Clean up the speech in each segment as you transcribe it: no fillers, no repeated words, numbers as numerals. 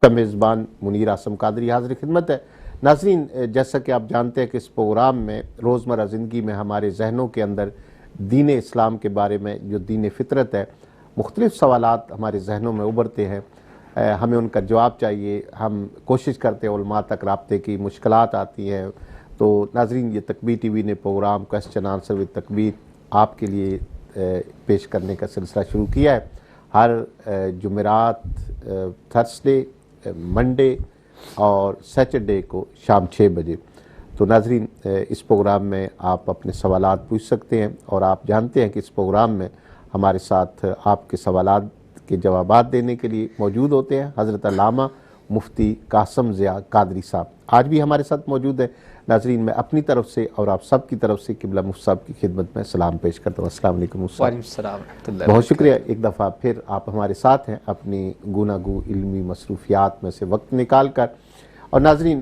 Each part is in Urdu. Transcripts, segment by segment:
کا میزبان منیر اعظم قادری حاضر خدمت ہے۔ ناظرین، جیسا کہ آپ جانتے ہیں کہ اس پروگرام میں روزمرہ زندگی میں ہمارے ذہنوں کے اندر دین اسلام کے بارے میں جو دین فطرت ہے، مختلف سوالات ہمارے ذہنوں میں ابھرتے ہیں، ہمیں ان کا جواب چاہیے، ہم کوشش کرتے ہیں علماء تک رابطے کی، مشکلات آتی ہیں۔ تو ناظرین، یہ تکبیر ٹی وی نے پروگرام کوسچن آنسر وتھ تکبیر آپ کے لیے پیش کرنے کا سلسلہ شروع کیا ہے۔ ہر جمعرات، تھرسڈے، منڈے اور سیٹرڈے کو شام 6 بجے۔ تو ناظرین، اس پروگرام میں آپ اپنے سوالات پوچھ سکتے ہیں، اور آپ جانتے ہیں کہ اس پروگرام میں ہمارے ساتھ آپ کے سوالات کے جوابات دینے کے لیے موجود ہوتے ہیں حضرت علامہ مفتی قاسم ضیاء قادری صاحب۔ آج بھی ہمارے ساتھ موجود ہیں۔ ناظرین، میں اپنی طرف سے اور آپ سب کی طرف سے قبلہ مفتی صاحب کی خدمت میں سلام پیش کرتا ہوں۔ السلام علیکم مفتی صاحب۔ وعلیکم السلام ورحمۃ اللہ۔ بہت شکریہ، ایک دفعہ پھر آپ ہمارے ساتھ ہیں اپنی گوناگو علمی مصروفیات میں سے وقت نکال کر۔ اور ناظرین،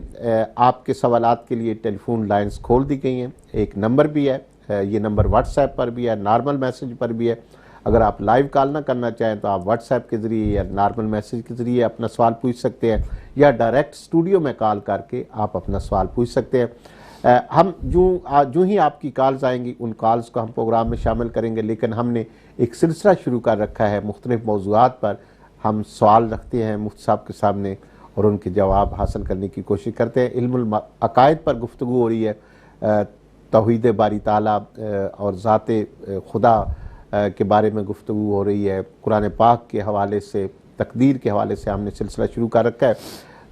آپ کے سوالات کے لیے ٹیلی فون لائنز کھول دی گئی ہیں۔ ایک نمبر بھی ہے، یہ نمبر واٹس ایپ پر بھی ہے، نارمل میسج پر بھی ہے۔ اگر آپ لائیو کال نہ کرنا چاہیں تو آپ واٹس ایپ کے ذریعے یا نارمل میسج کے ذریعے اپنا سوال پوچھ سکتے ہیں، یا ڈائریکٹ اسٹوڈیو میں کال کر کے آپ اپنا سوال پوچھ سکتے ہیں۔ ہم جو ہی آپ کی کالز آئیں گی ان کالز کو ہم پروگرام میں شامل کریں گے، لیکن ہم نے ایک سلسلہ شروع کر رکھا ہے، مختلف موضوعات پر ہم سوال رکھتے ہیں مفتی صاحب کے سامنے اور ان کے جواب حاصل کرنے کی کوشش کرتے ہیں۔ علم العقائد پر گفتگو ہو رہی ہے، توحید باری تعالیٰ اور ذات خدا کے بارے میں گفتگو ہو رہی ہے، قرآن پاک کے حوالے سے، تقدیر کے حوالے سے ہم نے سلسلہ شروع کر رکھا ہے۔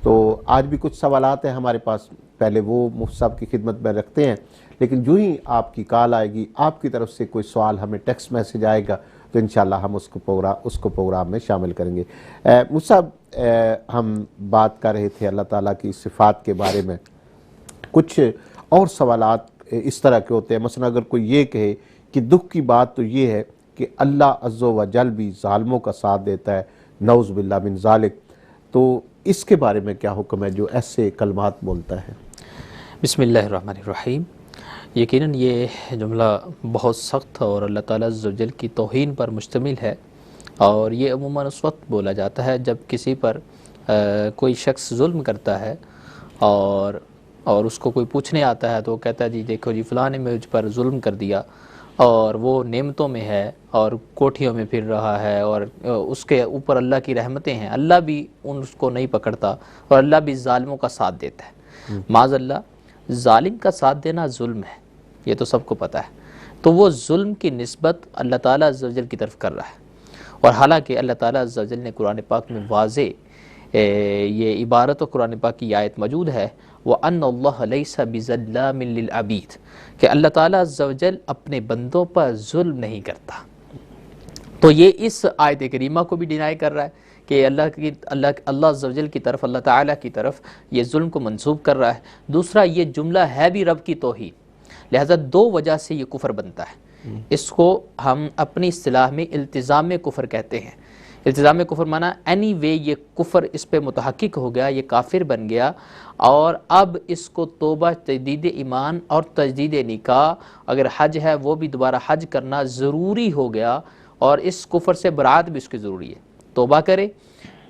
تو آج بھی کچھ سوالات ہیں ہمارے پاس، پہلے وہ مفتی صاحب کی خدمت میں رکھتے ہیں، لیکن جو ہی آپ کی کال آئے گی، آپ کی طرف سے کوئی سوال ہمیں ٹیکسٹ میسج آئے گا تو انشاءاللہ ہم اس کو پروگرام میں شامل کریں گے۔ مفتی صاحب، ہم بات کر رہے تھے اللہ تعالیٰ کی صفات کے بارے میں۔ کچھ اور سوالات اس طرح کے ہوتے ہیں، مثلا اگر کوئی یہ کہے کہ دکھ کی بات تو یہ ہے کہ اللہ عز و جل بھی ظالموں کا ساتھ دیتا ہے، نعوذ باللہ من ذالک، تو اس کے بارے میں کیا حکم ہے جو ایسے کلمات بولتا ہے؟ بسم اللہ الرحمن الرحیم۔ یقیناً یہ جملہ بہت سخت اور اللہ تعالیٰ عز و جل کی توہین پر مشتمل ہے، اور یہ عموماً اس وقت بولا جاتا ہے جب کسی پر کوئی شخص ظلم کرتا ہے اور اس کو کوئی پوچھنے آتا ہے تو وہ کہتا ہے جی دیکھو جی فلاں نے مجھ پر ظلم کر دیا، اور وہ نعمتوں میں ہے اور کوٹھیوں میں پھر رہا ہے، اور اس کے اوپر اللہ کی رحمتیں ہیں، اللہ بھی اس کو نہیں پکڑتا، اور اللہ بھی ظالموں کا ساتھ دیتا ہے۔ معاذ اللہ، ظالم کا ساتھ دینا ظلم ہے، یہ تو سب کو پتہ ہے۔ تو وہ ظلم کی نسبت اللہ تعالیٰ عز و جل کی طرف کر رہا ہے، اور حالانکہ اللہ تعالیٰ عز و جل نے قرآن پاک میں واضح یہ عبارت و قرآن پاک کی آیت موجود ہے، وَأَنَّ اللَّهَ لَيْسَ بِظَلَّامٍ لِلْعَبِيدِ، کہ اللہ تعالیٰ عز و جل اپنے بندوں پر ظلم نہیں کرتا۔ تو یہ اس آیت کریمہ کو بھی ڈینائی کر رہا ہے کہ اللہ عز و جل کی طرف، اللہ تعالیٰ کی طرف یہ ظلم کو منسوب کر رہا ہے۔ دوسرا، یہ جملہ ہے بھی رب کی توہین، لہذا دو وجہ سے یہ کفر بنتا ہے۔ اس کو ہم اپنی اصطلاح میں التزام کفر کہتے ہیں۔ التزام کفر معنی اینی وے یہ کفر اس پہ متحقق ہو گیا، یہ کافر بن گیا، اور اب اس کو توبہ، تجدید ایمان اور تجدید نکاح، اگر حج ہے وہ بھی دوبارہ حج کرنا ضروری ہو گیا، اور اس کفر سے برات بھی اس کی ضروری ہے۔ توبہ کرے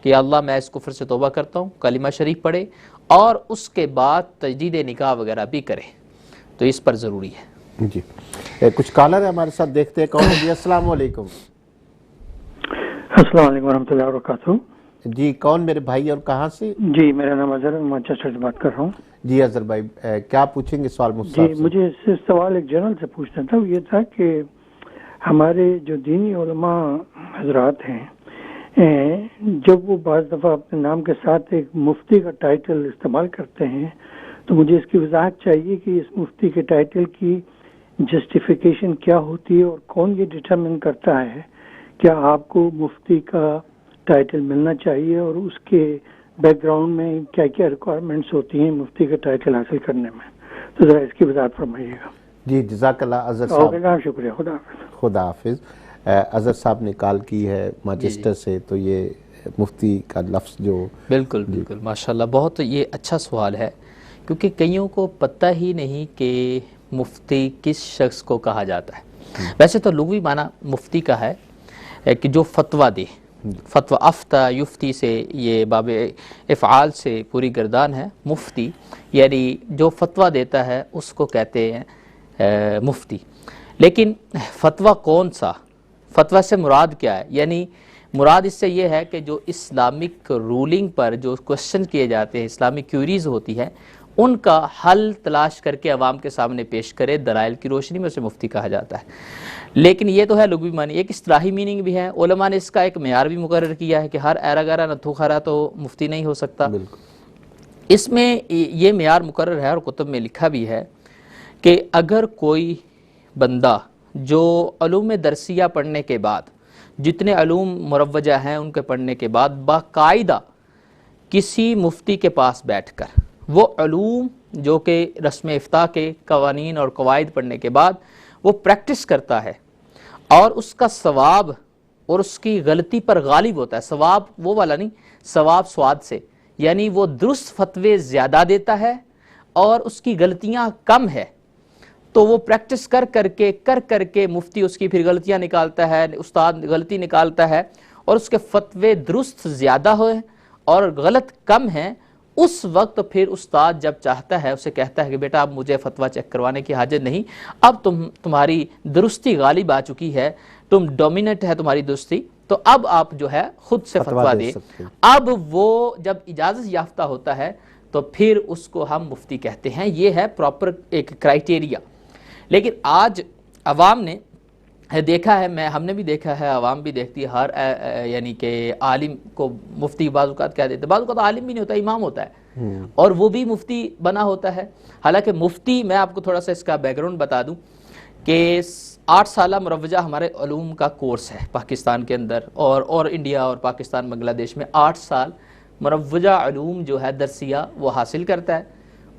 کہ اللہ میں اس کفر سے توبہ کرتا ہوں، کلمہ شریف پڑھے، اور اس کے بعد تجدید نکاح وغیرہ بھی کرے، تو اس پر ضروری ہے۔ جی، کچھ کالر ہے ہمارے ساتھ، دیکھتے ہیں کون ہے۔ جی السلام علیکم۔ السلام علیکم ورحمۃ اللہ وبرکاتہ۔ جی، کون میرے بھائی اور کہاں سے؟ جی، میرا نام اظہر، مانچسٹر سے بات کر رہا ہوں۔ جی اظہر بھائی، کیا پوچھیں گے سوال مجھ سے؟ جی، مجھے اس سے سوال ایک جنرل سے پوچھنا تھا، وہ یہ تھا کہ ہمارے جو دینی علماء حضرات ہیں، جب وہ بعض دفعہ اپنے نام کے ساتھ ایک مفتی کا ٹائٹل استعمال کرتے ہیں، تو مجھے اس کی وضاحت چاہیے کہ اس مفتی کے ٹائٹل کی جسٹیفیکیشن کیا ہوتی ہے، اور کون یہ ڈٹرمن کرتا ہے کیا آپ کو مفتی کا ٹائٹل ملنا چاہیے، اور اس کے بیک گراؤنڈ میں کیا کیا ریکوائرمنٹس ہوتی ہیں مفتی کا ٹائٹل حاصل کرنے میں، تو ذرا اس کی وضاحت فرمائیے گا۔ جی جزاک اللہ اظہر صاحب، شکریہ، خدا حافظ۔ خدا حافظ۔ اظہر صاحب نے کال کی ہے مانچسٹر سے، تو یہ مفتی کا لفظ جو بالکل بالکل ماشاءاللہ، بہت یہ اچھا سوال ہے، کیونکہ کئیوں کو پتہ ہی نہیں کہ مفتی کس شخص کو کہا جاتا ہے۔ ویسے تو لغوی معنی مفتی کا ہے کہ جو فتویٰ دے، فتویٰ افتہ یفتی سے یہ باب افعال سے پوری گردان ہے. مفتی یعنی جو فتویٰ دیتا ہے اس کو کہتے ہیں مفتی. لیکن فتویٰ کون سا، فتویٰ سے مراد کیا ہے؟ یعنی مراد اس سے یہ ہے کہ جو اسلامک رولنگ پر جو کوشچن کیے جاتے ہیں، اسلامک کیوریز ہوتی ہیں، ان کا حل تلاش کر کے عوام کے سامنے پیش کرے دلائل کی روشنی میں، اسے مفتی کہا جاتا ہے. لیکن یہ تو ہے لغوی معنی. ایک اصطلاحی میننگ بھی ہے. علماء نے اس کا ایک معیار بھی مقرر کیا ہے کہ ہر ایرا گارا نتھو خرا تو مفتی نہیں ہو سکتا. اس میں یہ معیار مقرر ہے اور کتب میں لکھا بھی ہے کہ اگر کوئی بندہ جو علوم درسیہ پڑھنے کے بعد، جتنے علوم مروجہ ہیں ان کے پڑھنے کے بعد، باقاعدہ کسی مفتی کے پاس بیٹھ کر وہ علوم جو کہ رسم افتاء کے قوانین اور قواعد پڑھنے کے بعد وہ پریکٹس کرتا ہے، اور اس کا ثواب اور اس کی غلطی پر غالب ہوتا ہے. ثواب وہ والا نہیں، ثواب سواد سے، یعنی وہ درست فتوے زیادہ دیتا ہے اور اس کی غلطیاں کم ہے. تو وہ پریکٹس کر کر کے مفتی اس کی پھر غلطیاں نکالتا ہے، استاد غلطی نکالتا ہے، اور اس کے فتوے درست زیادہ ہوئے اور غلط کم ہیں. اس وقت پھر استاد جب چاہتا ہے اسے کہتا ہے کہ بیٹا اب مجھے فتویٰ چیک کروانے کی حاجت نہیں، اب تمہاری درستی غالب آ چکی ہے، تم ڈومیننٹ ہے تمہاری درستی، تو اب آپ جو ہے خود سے فتویٰ دے. اب وہ جب اجازت یافتہ ہوتا ہے تو پھر اس کو ہم مفتی کہتے ہیں. یہ ہے پراپر ایک کرائٹیریا. لیکن آج عوام نے دیکھا ہے، ہم نے بھی دیکھا ہے، عوام بھی دیکھتی ہے، ہر یعنی کہ عالم کو مفتی بعض اوقات کہہ دیتے ہیں. بعض اوقات عالم بھی نہیں ہوتا، امام ہوتا ہے اور وہ بھی مفتی بنا ہوتا ہے. حالانکہ مفتی، میں آپ کو تھوڑا سا اس کا بیک گراؤنڈ بتا دوں کہ 8 سالہ مروجہ ہمارے علوم کا کورس ہے پاکستان کے اندر، اور انڈیا اور پاکستان بنگلہ دیش میں 8 سال مروجہ علوم جو ہے درسیہ وہ حاصل کرتا ہے.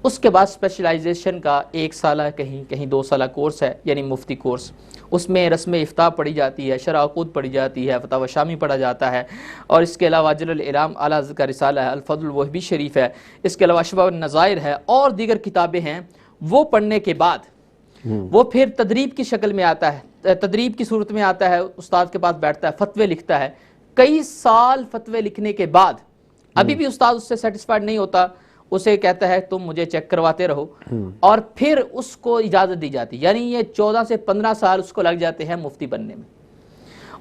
اس کے بعد اسپیشلائزیشن کا 1 سالہ کہیں 2 سالہ کورس ہے، یعنی مفتی کورس. اس میں رسم افتاء پڑھی جاتی ہے، شرح عقود پڑھی جاتی ہے، فتاوی شامی پڑھا جاتا ہے، اور اس کے علاوہ جل الاعلام اعلیٰ حضرت کا رسالہ ہے، الفضل الوہبی شریف ہے، اس کے علاوہ اشباح النظائر ہے، اور دیگر کتابیں ہیں. وہ پڑھنے کے بعد وہ پھر تدریب کی شکل میں آتا ہے، تدریب کی صورت میں آتا ہے، استاد کے پاس بیٹھتا ہے، فتوے لکھتا ہے. کئی سال فتوے لکھنے کے بعد ابھی بھی استاد اس سے سیٹسفائیڈ نہیں ہوتا، اسے کہتا ہے تم مجھے چیک کرواتے رہو، اور پھر اس کو اجازت دی جاتی. یعنی یہ 14 سے 15 سال اس کو لگ جاتے ہیں مفتی بننے میں،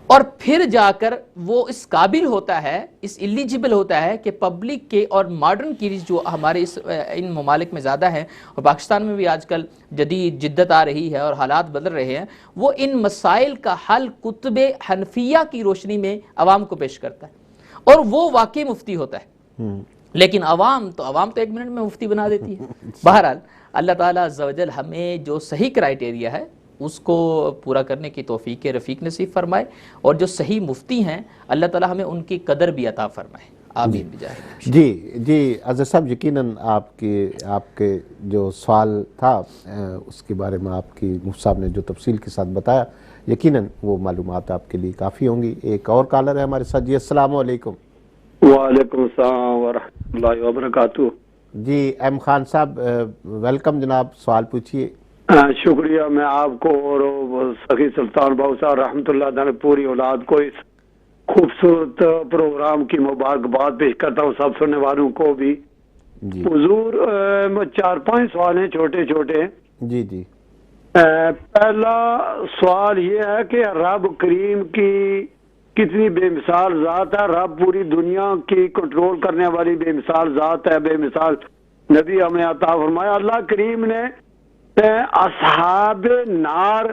اور پھر جا کر وہ اس قابل ہوتا ہے، اس ایلیجیبل ہوتا ہے کہ پبلک کے اور ماڈرن کیریز جو ہمارے ان ممالک میں زیادہ ہیں، اور پاکستان میں بھی آج کل جدید جدت آ رہی ہے اور حالات بدل رہے ہیں، وہ ان مسائل کا حل کتب حنفیہ کی روشنی میں عوام کو پیش کرتا ہے، اور وہ واقعی مفتی ہوتا ہے. لیکن عوام تو 1 منٹ میں مفتی بنا دیتی ہے. بہرحال اللہ تعالیٰ عز و جل ہمیں جو صحیح کرائٹیریا ہے اس کو پورا کرنے کی توفیق رفیق نصیب فرمائے، اور جو صحیح مفتی ہیں اللہ تعالیٰ ہمیں ان کی قدر بھی عطا فرمائے. آمین بجاہ. جی اظہر صاحب، یقیناً آپ کے جو سوال تھا اس کے بارے میں آپ کی مفتی صاحب نے جو تفصیل کے ساتھ بتایا، یقیناً وہ معلومات آپ کے لیے کافی ہوں گی. ایک اور کالر ہے ہمارے ساتھ. جی السلام علیکم. وعلیکم السلام ورحمۃ اللہ وبرکاتہ. جی ایم خان صاحب ویلکم جناب، سوال پوچھیے. شکریہ. میں آپ کو اور سخی سلطان باؤ صاحب رحمۃ اللہ علیہ پوری اولاد کو اس خوبصورت پروگرام کی مبارکباد پیش کرتا ہوں، سب سننے والوں کو بھی. حضور 4-5 سوال ہیں چھوٹے چھوٹے. جی پہلا سوال یہ ہے کہ رب کریم کی کتنی بے مثال ذات ہے. رب پوری دنیا کی کنٹرول کرنے والی بے مثال ذات ہے، بے مثال نبی ہمیں عطا فرمایا. اللہ کریم نے اصحاب نار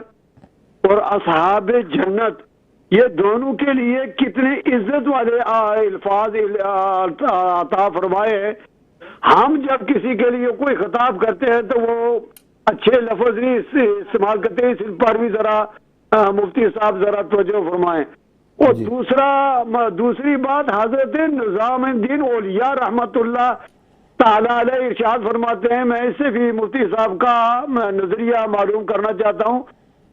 اور اصحاب جنت یہ دونوں کے لیے کتنے عزت والے الفاظ عطا فرمائے. ہم جب کسی کے لیے کوئی خطاب کرتے ہیں تو وہ اچھے لفظ نہیں استعمال کرتے، اس پر بھی ذرا مفتی صاحب ذرا توجہ فرمائیں. اور دوسری بات، حضرت نظام الدین اولیاء رحمت اللہ تعالی علیہ ارشاد فرماتے ہیں، میں اس سے بھی مفتی صاحب کا نظریہ معلوم کرنا چاہتا ہوں.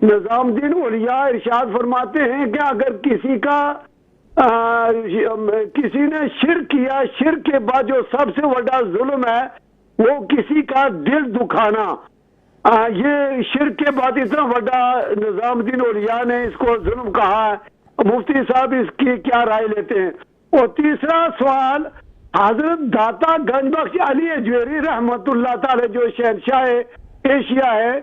نظام الدین اولیاء ارشاد فرماتے ہیں کہ اگر کسی نے شرک کیا، شرک کے بعد جو سب سے بڑا ظلم ہے وہ کسی کا دل دکھانا. یہ شرک کے بعد اتنا بڑا نظام الدین اولیاء نے اس کو ظلم کہا ہے. مفتی صاحب اس کی کیا رائے لیتے ہیں. اور تیسرا سوال حضرت داتا گنج بخش علی اجویری رحمت اللہ تعالی جو شہنشاہ ایشیا ہے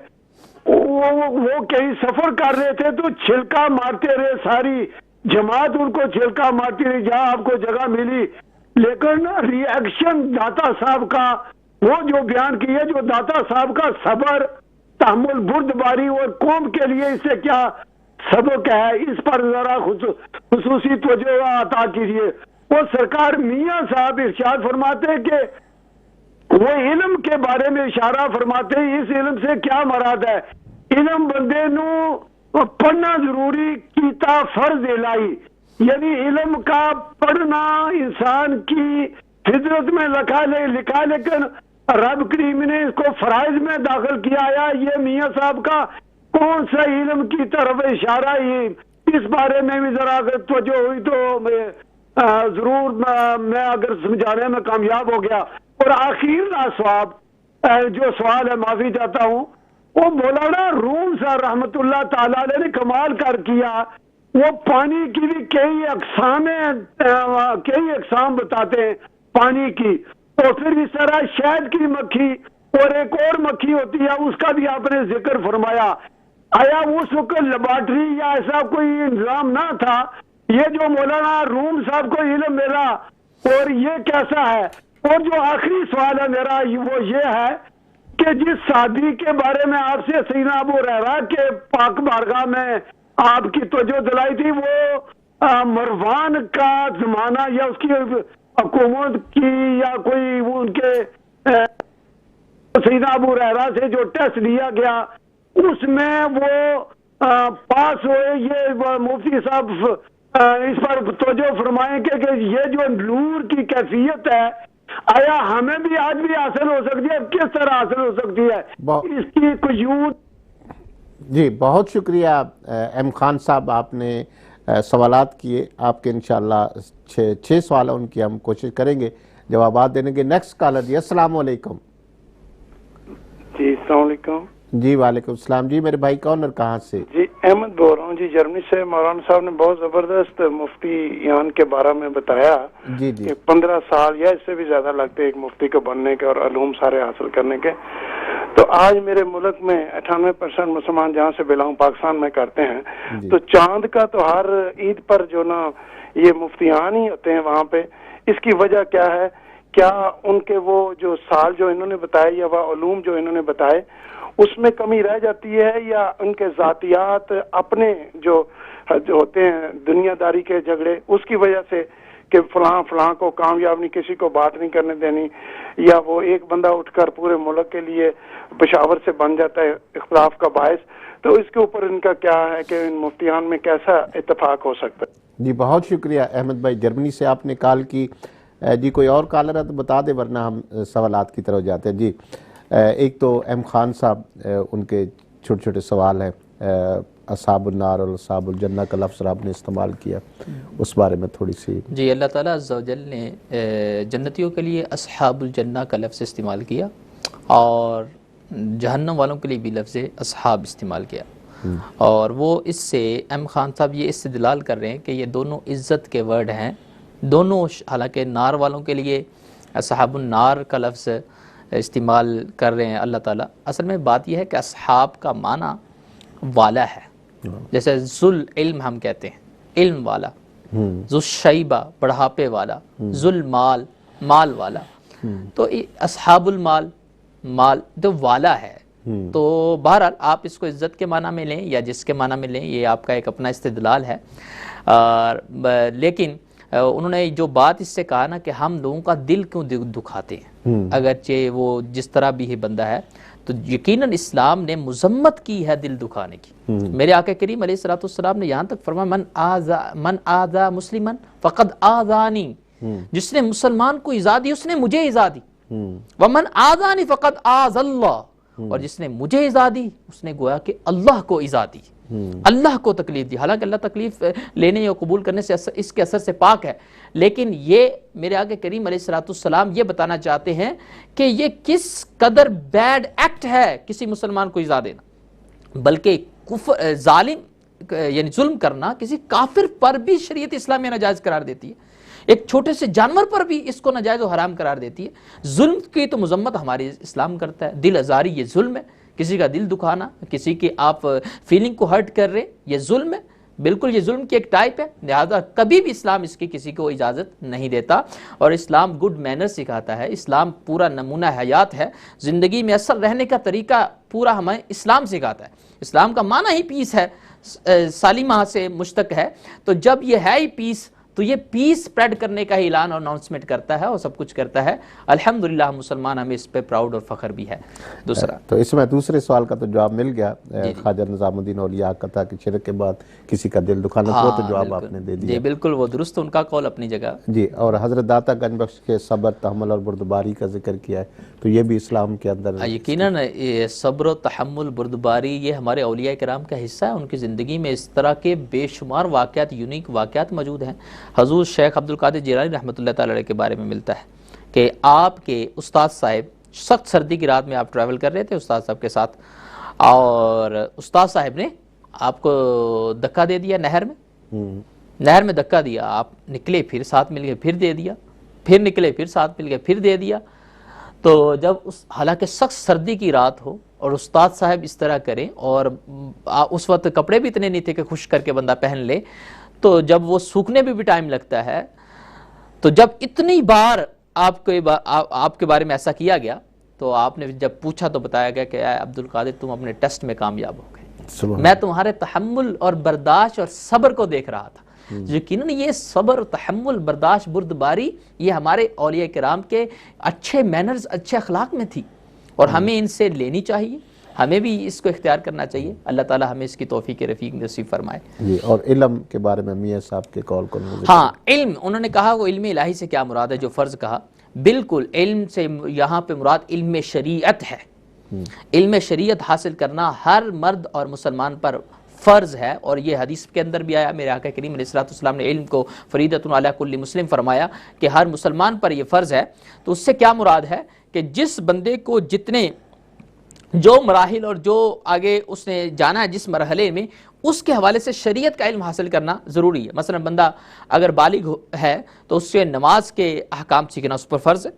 وہ کہیں سفر کر رہے تھے تو چھلکا مارتے رہے, ساری جماعت ان کو چھلکا مارتی رہی جہاں آپ کو جگہ ملی, لیکن ری ایکشن داتا صاحب کا وہ جو بیان کیے, جو داتا صاحب کا صبر تحمل بردباری اور قوم کے لیے اس سے کیا سبق ہے, اس پر ذرا خصوصی توجہ عطا کیجیے. وہ سرکار میاں صاحب ارشاد فرماتے ہیں کہ وہ علم کے بارے میں اشارہ فرماتے ہیں, اس علم سے کیا مراد ہے, علم بندے نو پڑھنا ضروری کیتا فرض الہی, یعنی علم کا پڑھنا انسان کی فطرت میں لکھا لیکن رب کریم نے اس کو فرائض میں داخل کیا ہے. یہ میاں صاحب کا کون سا علم کی طرف اشارہ ہی, اس بارے میں بھی ذرا اگر توجہ ہوئی تو ضرور میں اگر سمجھانے میں کامیاب ہو گیا. اور آخر سواب جو سوال ہے معافی چاہتا ہوں, وہ مولانا روم صاحب رحمت اللہ تعالی علیہ نے کمال کر کیا, وہ پانی کی بھی کئی اقسام بتاتے ہیں پانی کی, اور پھر اس طرح شہد کی مکھی اور ایک اور مکھی ہوتی ہے اس کا بھی آپ نے ذکر فرمایا. آیا اس وقت لیبارٹری یا ایسا کوئی انتظام نہ تھا؟ یہ جو مولانا روم صاحب کو علم ملا اور یہ کیسا ہے؟ اور جو آخری سوال ہے میرا وہ یہ ہے کہ جس صحابی کے بارے میں آپ سے سیدنا ابو ہریرہ کے پاک بارگاہ میں آپ کی توجہ دلائی تھی, وہ مروان کا زمانہ یا اس کی حکومت کی یا کوئی ان کے سیدنا ابو ہریرہ سے جو ٹیسٹ لیا گیا اس میں وہ پاس ہوئے. یہ مفتی صاحب اس پر توجہ فرمائیں کہ یہ جو نور کی کیفیت ہے آیا ہمیں بھی آج بھی حاصل ہو سکتی ہے, کس طرح حاصل ہو سکتی ہے, اس کی قیود. جی بہت شکریہ ایم خان صاحب, آپ نے سوالات کیے, آپ کے انشاءاللہ 6 سوال ان کی ہم کوشش کریں گے جوابات دینے کے. نیکسٹ کالر جی السلام علیکم. جی السلام علیکم. جی وعلیکم السلام. جی میرے بھائی کون اور کہاں سے؟ جی احمد بول رہا ہوں جی جرمنی سے. مولانا صاحب نے بہت زبردست مفتی ایان کے بارے میں بتایا. جی جی 15 سال یا اس سے بھی زیادہ لگتے ایک مفتی کو بننے کے اور علوم سارے حاصل کرنے کے. تو آج میرے ملک میں 98% مسلمان جہاں سے بلانگ پاکستان میں کرتے ہیں, تو چاند کا تو ہر عید پر جو نا یہ مفتیان ہی ہوتے ہیں وہاں پہ. اس کی وجہ کیا ہے؟ کیا ان کے وہ جو سال جو انہوں نے بتائے یا وہ علوم جو انہوں نے بتائے اس میں کمی رہ جاتی ہے, یا ان کے ذاتیات اپنے جو ہوتے ہیں دنیا داری کے جھگڑے اس کی وجہ سے کہ فلاں کو کامیاب نہیں, کسی کو بات نہیں کرنے دینی, یا وہ ایک بندہ اٹھ کر پورے ملک کے لیے پشاور سے بن جاتا ہے اختلاف کا باعث. تو اس کے اوپر ان کا کیا ہے کہ ان مفتیان میں کیسا اتفاق ہو سکتا ہے؟ جی بہت شکریہ احمد بھائی جرمنی سے, آپ نے کال کی. جی کوئی اور کالر ہے تو بتا دے ورنہ ہم سوالات کی طرف جاتے ہیں. جی ایک تو ایم خان صاحب, ان کے چھوٹے چھوٹے سوال ہیں, اصحاب النار اور اصحاب الجنہ کا لفظ آپ نے استعمال کیا, اس بارے میں تھوڑی سی. جی اللہ تعالیٰ عز و جل نے جنتیوں کے لیے اصحاب الجنہ کا لفظ استعمال کیا اور جہنم والوں کے لیے بھی لفظ اصحاب استعمال کیا. اور وہ اس سے ایم خان صاحب یہ استدلال کر رہے ہیں کہ یہ دونوں عزت کے ورڈ ہیں دونوں. حالانکہ نار والوں کے لیے اصحاب النار کا لفظ استعمال کر رہے ہیں اللہ تعالیٰ. اصل میں بات یہ ہے کہ اصحاب کا معنی والا ہے, جیسے ذل علم ہم کہتے ہیں علم والا, ذو شیبہ بڑھاپے والا, ذل مال مال والا. تو اصحاب المال مال تو والا ہے. تو بہرحال آپ اس کو عزت کے معنی میں لیں یا جس کے معنی میں لیں, یہ آپ کا ایک اپنا استدلال ہے. لیکن انہوں نے جو بات اس سے کہا نا کہ ہم لوگوں کا دل کیوں دکھاتے ہیں, اگرچہ وہ جس طرح بھی ہی بندہ ہے, تو یقیناً اسلام نے مذمت کی ہے دل دکھانے کی. میرے آقا کریم علیہ الصلوۃ والسلام نے یہاں تک فرمایا من آذا مسلمن فقد آذانی, جس نے مسلمان کو ایذا دی اس نے مجھے ایذا دی. ومن آذانی فقد آذ اللہ, اور جس نے مجھے ایذا دی اس نے گویا کہ اللہ کو ایذا دی, اللہ کو تکلیف دی. حالانکہ اللہ تکلیف لینے یا قبول کرنے سے اس کے اثر سے پاک ہے, لیکن یہ میرے آقا کریم علیہ الصلوۃ والسلام یہ بتانا چاہتے ہیں کہ یہ کس قدر بیڈ ایکٹ ہے کسی مسلمان کو ایذا دینا. بلکہ ظالم یعنی ظلم کرنا کسی کافر پر بھی شریعت اسلامیہ ناجائز قرار دیتی ہے، ایک چھوٹے سے جانور پر بھی اس کو ناجائز و حرام قرار دیتی ہے۔ ظلم کی تو مذمت ہماری اسلام کرتا ہے، دل آزاری یہ ظلم ہے، کسی کا دل دکھانا، کسی کی آپ فیلنگ کو ہرٹ کر رہے یہ ظلم ہے، بالکل یہ ظلم کی ایک ٹائپ ہے، لہذا کبھی بھی اسلام اس کی کسی کو اجازت نہیں دیتا، اور اسلام گڈ مینر سکھاتا ہے، اسلام پورا نمونہ حیات ہے، زندگی میں اثر رہنے کا طریقہ پورا ہمیں اسلام سکھاتا ہے۔ اسلام کا معنی ہی پیس ہے، سالیمہ سے مشتق ہے، تو جب یہ ہے ہی پیس تو یہ پیس سپریڈ کرنے کا اعلان اور اناؤنسمنٹ کرتا ہے اور سب کچھ کرتا ہے۔ الحمدللہ ہم مسلمان، ہمیں اس پہ پراؤڈ اور فخر بھی ہے۔ دوسرا تو اس میں دوسرے سوال کا تو جواب مل گیا، خواجہ نظام الدین اولیاء قطع کے شرک کے بعد کسی کا دل دکھانا کو تو جواب آپ نے دے دیا۔ جی بالکل، وہ درست، ان کا قول اپنی جگہ۔ جی، اور حضرت داتا گنج بخش کے صبر، تحمل اور بردباری کا ذکر کیا ہے، تو یہ بھی اسلام کے اندر یقیناً صبر و تحمل، بردباری یہ ہمارے اولیاء کرام کا حصہ ہے۔ ان کی زندگی میں اس طرح کے بے شمار واقعات، یونیک واقعات موجود ہیں۔ حضور شیخ عبد القادر جیلانی رحمۃ اللہ تعالی علیہ کے بارے میں ملتا ہے کہ آپ کے استاد صاحب، سخت سردی کی رات میں آپ ٹریول کر رہے تھے استاد صاحب کے ساتھ، اور استاد صاحب نے آپ کو دھکا دے دیا نہر میں دھکا دیا، آپ نکلے پھر ساتھ مل گئے، پھر دے دیا، پھر نکلے پھر ساتھ مل گئے، پھر دے دیا۔ تو جب حالانکہ سخت سردی کی رات ہو اور استاد صاحب اس طرح کریں، اور اس وقت کپڑے بھی اتنے نہیں تھے کہ خشک کر کے بندہ پہن لے، تو جب وہ سوکھنے میں بھی ٹائم لگتا ہے، تو جب اتنی بار آپ کے بارے میں ایسا کیا گیا تو آپ نے جب پوچھا تو بتایا گیا کہ اے عبد القادر تم اپنے ٹیسٹ میں کامیاب ہو گئے، میں تمہارے تحمل اور برداشت اور صبر کو دیکھ رہا تھا۔ یقیناً یہ صبر، تحمل، برداشت، بردباری یہ ہمارے اولیاء کرام کے اچھے مینرز، اچھے اخلاق میں تھی، اور ہمیں ان سے لینی چاہیے، ہمیں بھی اس کو اختیار کرنا چاہیے۔ اللہ تعالی ہمیں اس کی توفیق رفیق نصیب فرمائے۔ جی، اور علم کے بارے میں میاں صاحب کے قول کو ہاں، علم، انہوں نے کہا وہ علم الہی سے کیا مراد ہے، جو فرض کہا، بالکل علم سے یہاں پہ مراد علم شریعت ہے۔ علم شریعت حاصل کرنا ہر مرد اور مسلمان پر فرض ہے، اور یہ حدیث کے اندر بھی آیا، میرے آقا کریم علیہ الصلوۃ والسلام نے علم کو فریضۃ علی کل مسلم فرمایا کہ ہر مسلمان پر یہ فرض ہے۔ تو اس سے کیا مراد ہے کہ جس بندے کو جتنے جو مراحل اور جو آگے اس نے جانا ہے جس مرحلے میں، اس کے حوالے سے شریعت کا علم حاصل کرنا ضروری ہے۔ مثلا بندہ اگر بالغ ہے تو اس سے نماز کے احکام سیکھنا اس پر فرض ہے،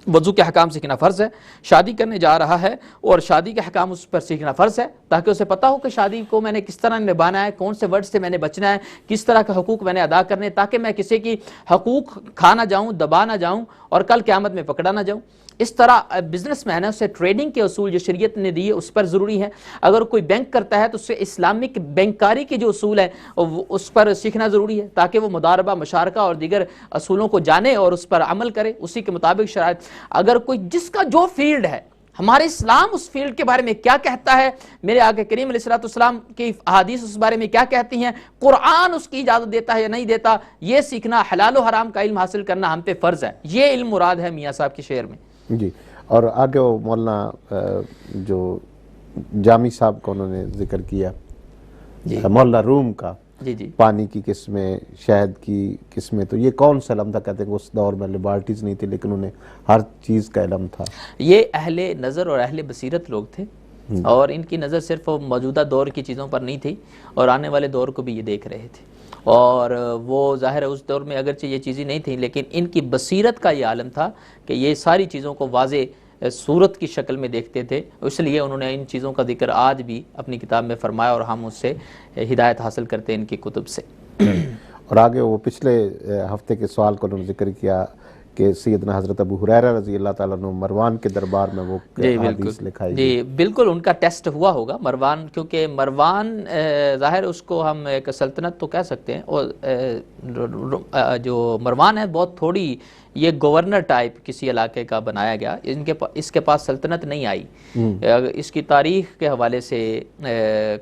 وضو کے احکام سیکھنا فرض ہے، شادی کرنے جا رہا ہے اور شادی کے احکام اس پر سیکھنا فرض ہے، تاکہ اسے پتہ ہو کہ شادی کو میں نے کس طرح نبھانا ہے، کون سے ورڈ سے میں نے بچنا ہے، کس طرح کے حقوق میں نے ادا کرنے، تاکہ میں کسی کی حقوق کھا نہ جاؤں، دبا نہ جاؤں، اور کل قیامت میں پکڑا نہ جاؤں۔ اس طرح بزنس مین ہے، اسے ٹریڈنگ کے اصول جو شریعت نے دیے اس پر ضروری ہے۔ اگر کوئی بینک کرتا ہے تو اسے اسلامک بینکاری کے جو اصول ہیں اس پر سیکھنا ضروری ہے، تاکہ وہ مضاربہ، مشارکہ اور دیگر اصولوں کو جانے اور اس پر عمل کرے، اسی کے مطابق شرائط۔ اگر کوئی جس کا جو فیلڈ ہے، ہمارے اسلام اس فیلڈ کے بارے میں کیا کہتا ہے، میرے آقا کریم علیہ الصلوۃ والسلام کی احادیث اس بارے میں کیا کہتی ہیں، قرآن اس کی اجازت دیتا ہے یا نہیں دیتا، یہ سیکھنا، حلال و حرام کا علم حاصل کرنا ہم پہ فرض ہے۔ یہ علم مراد ہے میاں صاحب کے شعر میں۔ جی، اور آگے وہ مولانا جو جامی صاحب کو انہوں نے ذکر کیا، مولانا روم کا، پانی کی قسمیں، شہد کی قسمیں، تو یہ کون سا علم تھا؟ کہتے ہیں کہ اس دور میں لیبارٹریز نہیں تھی، لیکن انہیں ہر چیز کا علم تھا۔ یہ اہل نظر اور اہل بصیرت لوگ تھے، اور ان کی نظر صرف موجودہ دور کی چیزوں پر نہیں تھی، اور آنے والے دور کو بھی یہ دیکھ رہے تھے، اور وہ ظاہر ہے اس دور میں اگرچہ یہ چیزیں نہیں تھیں، لیکن ان کی بصیرت کا یہ عالم تھا کہ یہ ساری چیزوں کو واضح صورت کی شکل میں دیکھتے تھے، اس لیے انہوں نے ان چیزوں کا ذکر آج بھی اپنی کتاب میں فرمایا، اور ہم اس سے ہدایت حاصل کرتے ہیں ان کی کتب سے۔ اور آگے وہ پچھلے ہفتے کے سوال کو انہوں نے ذکر کیا کہ سیدنا حضرت ابو ہریرہ رضی اللہ تعالیٰ عنہ مروان کے دربار میں وہ حدیث لکھائی گئی۔ جی بالکل، ان کا ٹیسٹ ہوا ہوگا مروان، کیونکہ مروان ظاہر اس کو ہم ایک سلطنت تو کہہ سکتے ہیں، اور جو مروان ہے بہت تھوڑی، یہ گورنر ٹائپ کسی علاقے کا بنایا گیا، اس کے پاس سلطنت نہیں آئی۔ اس کی تاریخ کے حوالے سے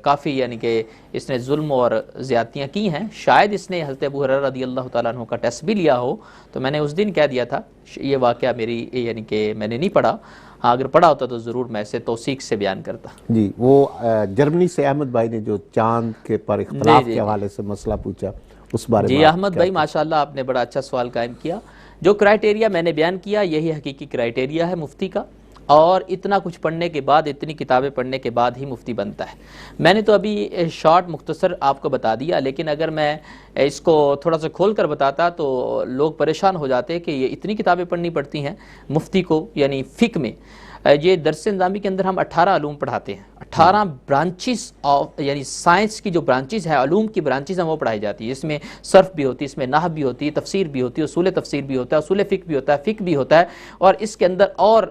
کافی، یعنی کہ اس نے ظلم اور زیادتیاں کی ہیں، شاید اس نے حضرت ابو ہریرہ رضی اللہ تعالیٰ عنہ کا ٹیسٹ بھی لیا ہو، تو میں نے اس دن کہہ دیا تھا یہ واقعہ میری، یعنی کہ میں نے نہیں پڑھا، ہاں اگر پڑھا ہوتا تو ضرور میں اسے توثیق سے بیان کرتا۔ جی، وہ جرمنی سے احمد بھائی نے جو چاند کے پر اختلاف کے حوالے سے مسئلہ پوچھا، اس بارے میں جی احمد بھائی ماشاءاللہ آپ نے بڑا اچھا سوال قائم کیا۔ جو کرائٹیریا میں نے بیان کیا یہی حقیقی کرائٹیریا ہے مفتی کا، اور اتنا کچھ پڑھنے کے بعد، اتنی کتابیں پڑھنے کے بعد ہی مفتی بنتا ہے. میں نے تو ابھی شارٹ مختصر آپ کو بتا دیا، لیکن اگر میں اس کو تھوڑا سا کھول کر بتاتا تو لوگ پریشان ہو جاتے کہ یہ اتنی کتابیں پڑھنی پڑتی ہیں مفتی کو. یعنی فقہ میں یہ درس نظامی کے اندر ہم 18 علوم پڑھاتے ہیں، 18 برانچز آف، یعنی سائنس کی جو برانچز ہے، علوم کی برانچز ہیں وہ پڑھائی جاتی ہے. اس میں صرف بھی ہوتی ہے، اس میں نحو بھی ہوتی ہے، تفسیر بھی ہوتی ہے، اصول تفسیر بھی ہوتا ہے، اصول فقہ بھی ہوتا ہے، فقہ بھی ہوتا ہے، اور اس کے اندر اور